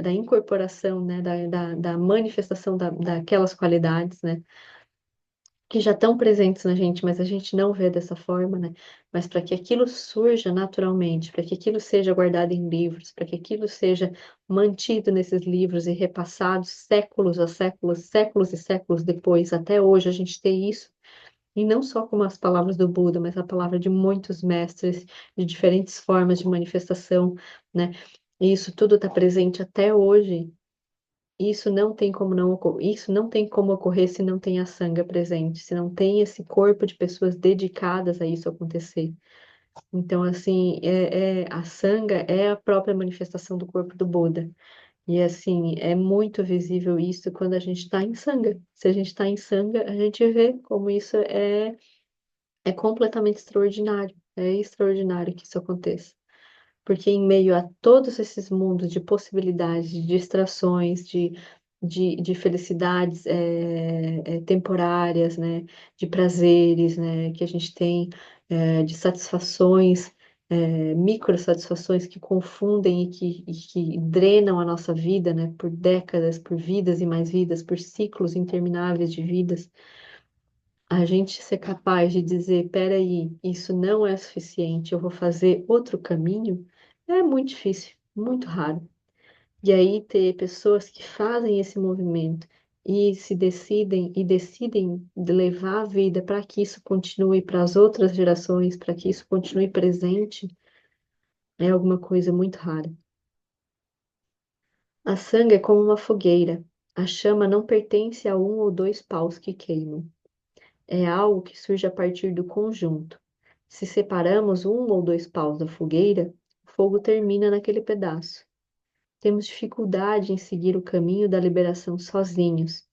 da incorporação, né, da manifestação daquelas qualidades, né, que já estão presentes na gente, mas a gente não vê dessa forma, né? Mas para que aquilo surja naturalmente, para que aquilo seja guardado em livros, para que aquilo seja mantido nesses livros e repassado séculos a séculos, séculos e séculos depois, até hoje a gente tem isso. E não só como as palavras do Buda, mas a palavra de muitos mestres, de diferentes formas de manifestação, né? E isso tudo está presente até hoje. Isso não tem como ocorrer se não tem a sanga presente, se não tem esse corpo de pessoas dedicadas a isso acontecer. Então, assim, a sanga é a própria manifestação do corpo do Buda. E, assim, é muito visível isso quando a gente está em sanga. Se a gente está em sanga, a gente vê como isso é completamente extraordinário. É extraordinário que isso aconteça. Porque em meio a todos esses mundos de possibilidades, de distrações, de felicidades temporárias, né, de prazeres, né, que a gente tem, de satisfações, microsatisfações que confundem e que drenam a nossa vida, né, por décadas, por vidas e mais vidas, por ciclos intermináveis de vidas, a gente ser capaz de dizer, peraí, isso não é suficiente, eu vou fazer outro caminho, é muito difícil, muito raro. E aí ter pessoas que fazem esse movimento e se decidem levar a vida para que isso continue para as outras gerações, para que isso continue presente, é alguma coisa muito rara. A sanga é como uma fogueira. A chama não pertence a um ou dois paus que queimam. É algo que surge a partir do conjunto. Se separamos um ou dois paus da fogueira, o fogo termina naquele pedaço. Temos dificuldade em seguir o caminho da liberação sozinhos,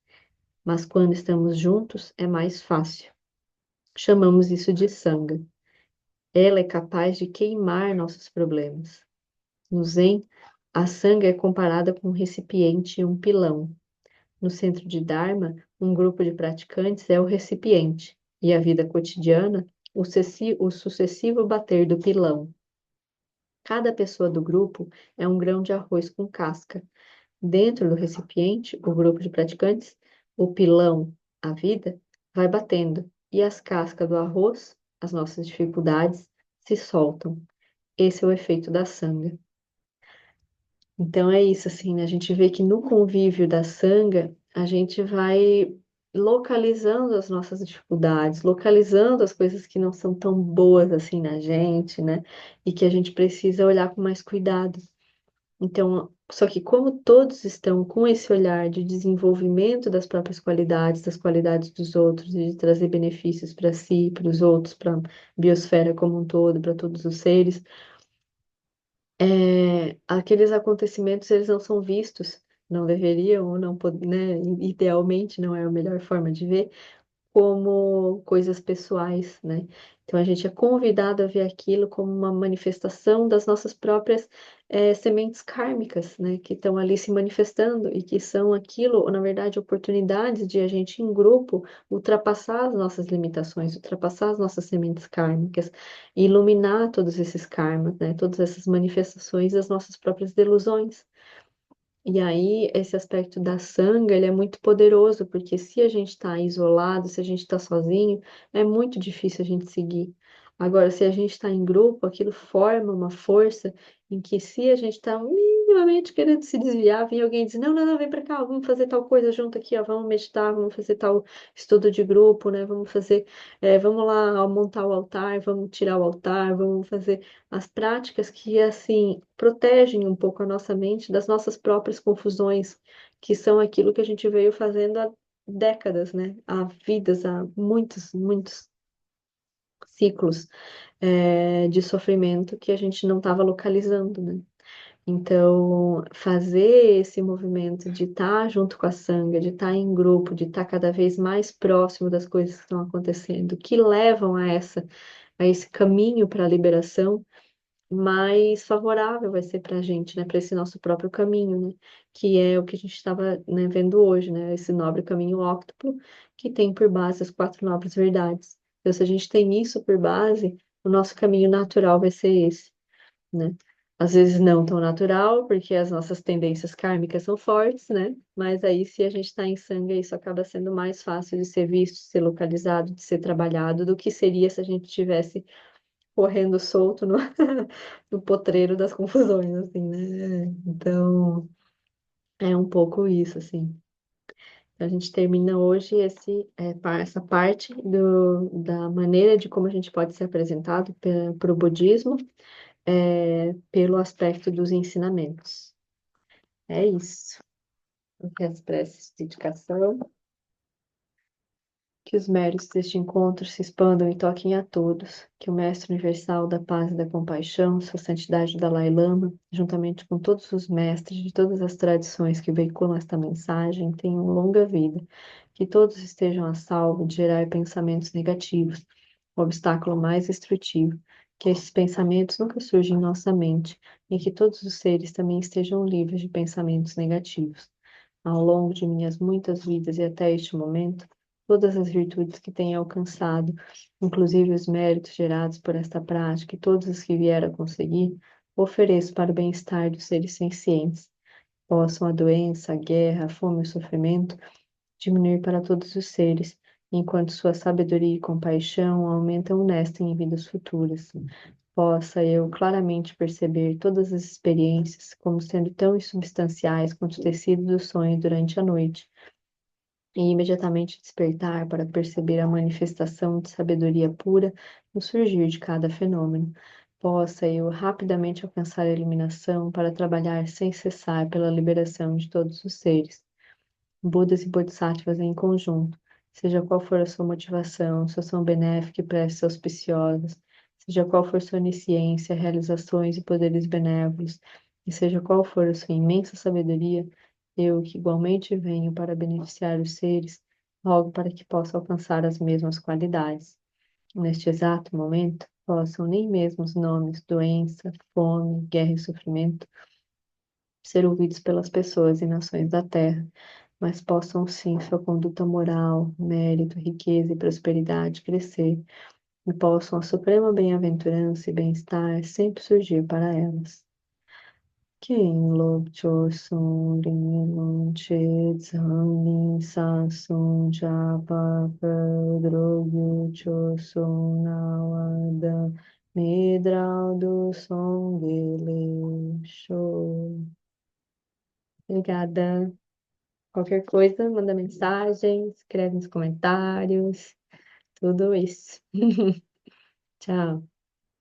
mas quando estamos juntos é mais fácil. Chamamos isso de sanga. Ela é capaz de queimar nossos problemas. No Zen, a sanga é comparada com um recipiente e um pilão. No centro de Dharma, um grupo de praticantes é o recipiente, e a vida cotidiana, o sucessivo bater do pilão. Cada pessoa do grupo é um grão de arroz com casca. Dentro do recipiente, o grupo de praticantes, o pilão, a vida, vai batendo, e as cascas do arroz, as nossas dificuldades, se soltam. Esse é o efeito da sanga. Então é isso, assim, né? A gente vê que no convívio da sanga, a gente vai localizando as nossas dificuldades, localizando as coisas que não são tão boas assim na gente, né? E que a gente precisa olhar com mais cuidado. Então, só que como todos estão com esse olhar de desenvolvimento das próprias qualidades, das qualidades dos outros, e de trazer benefícios para si, para os outros, para a biosfera como um todo, para todos os seres, aqueles acontecimentos eles não são vistos, não deveriam, ou não, né, idealmente não é a melhor forma de ver, como coisas pessoais, né? Então a gente é convidado a ver aquilo como uma manifestação das nossas próprias sementes kármicas, né? Que estão ali se manifestando e que são aquilo, na verdade, oportunidades de a gente em grupo ultrapassar as nossas limitações, ultrapassar as nossas sementes kármicas, e iluminar todos esses karmas, né? Todas essas manifestações das nossas próprias delusões. E aí, esse aspecto da sanga, ele é muito poderoso, porque se a gente está isolado, se a gente está sozinho, é muito difícil a gente seguir. Agora, se a gente está em grupo, aquilo forma uma força em que se a gente está minimamente querendo se desviar, vinha alguém dizer, não, não, não, vem pra cá, vamos fazer tal coisa junto aqui, ó, vamos meditar, vamos fazer tal estudo de grupo, né? Vamos fazer, vamos lá ó, montar o altar, vamos tirar o altar, vamos fazer as práticas que, assim, protegem um pouco a nossa mente das nossas próprias confusões, que são aquilo que a gente veio fazendo há décadas, né? Há vidas, há muitos, muitos ciclos, de sofrimento que a gente não estava localizando, né? Então, fazer esse movimento de estar junto com a sanga, de estar em grupo, de estar cada vez mais próximo das coisas que estão acontecendo, que levam a esse caminho para a liberação, mais favorável vai ser para a gente, né, para esse nosso próprio caminho, né, que é o que a gente estava, né, vendo hoje, né, esse nobre caminho óctuplo que tem por base as quatro nobres verdades. Então, se a gente tem isso por base, o nosso caminho natural vai ser esse, né? Às vezes não tão natural, porque as nossas tendências kármicas são fortes, né? Mas aí, se a gente está em sangue, isso acaba sendo mais fácil de ser visto, de ser localizado, de ser trabalhado, do que seria se a gente tivesse correndo solto no, no potreiro das confusões, assim, né? Então, é um pouco isso, assim. Então, a gente termina hoje essa parte da maneira de como a gente pode ser apresentado para o budismo, pelo aspecto dos ensinamentos. É isso. Que as preces de dedicação, que os méritos deste encontro se expandam e toquem a todos, que o Mestre Universal da Paz e da Compaixão, Sua Santidade o Dalai Lama, juntamente com todos os mestres de todas as tradições que veiculam esta mensagem, tenham longa vida, que todos estejam a salvo de gerar pensamentos negativos, o obstáculo mais destrutivo, que esses pensamentos nunca surjam em nossa mente, e que todos os seres também estejam livres de pensamentos negativos. Ao longo de minhas muitas vidas e até este momento, todas as virtudes que tenho alcançado, inclusive os méritos gerados por esta prática e todos os que vier a conseguir, ofereço para o bem-estar dos seres sencientes. Possam a doença, a guerra, a fome e o sofrimento diminuir para todos os seres, enquanto sua sabedoria e compaixão aumentam nesta em vidas futuras. Possa eu claramente perceber todas as experiências como sendo tão insubstanciais quanto o tecido do sonho durante a noite, e imediatamente despertar para perceber a manifestação de sabedoria pura no surgir de cada fenômeno. Possa eu rapidamente alcançar a iluminação para trabalhar sem cessar pela liberação de todos os seres. Budas e Bodhisattvas em conjunto, seja qual for a sua motivação, sua ação benéfica e preces auspiciosas, seja qual for sua onisciência, realizações e poderes benévolos, e seja qual for a sua imensa sabedoria, eu, que igualmente venho para beneficiar os seres, rogo para que possa alcançar as mesmas qualidades. Neste exato momento, possam nem mesmo os nomes doença, fome, guerra e sofrimento ser ouvidos pelas pessoas e nações da terra, mas possam sim sua conduta moral, mérito, riqueza e prosperidade crescer, e possam a suprema bem-aventurança e bem-estar sempre surgir para elas. Quem Lobcho Sun Rin Che Zhangin Sa Sun Japa Prodrogyu Cho Sun Nawada Midral do Som Dele Show. Obrigada. Qualquer coisa, manda mensagem, escreve nos comentários, tudo isso. Tchau.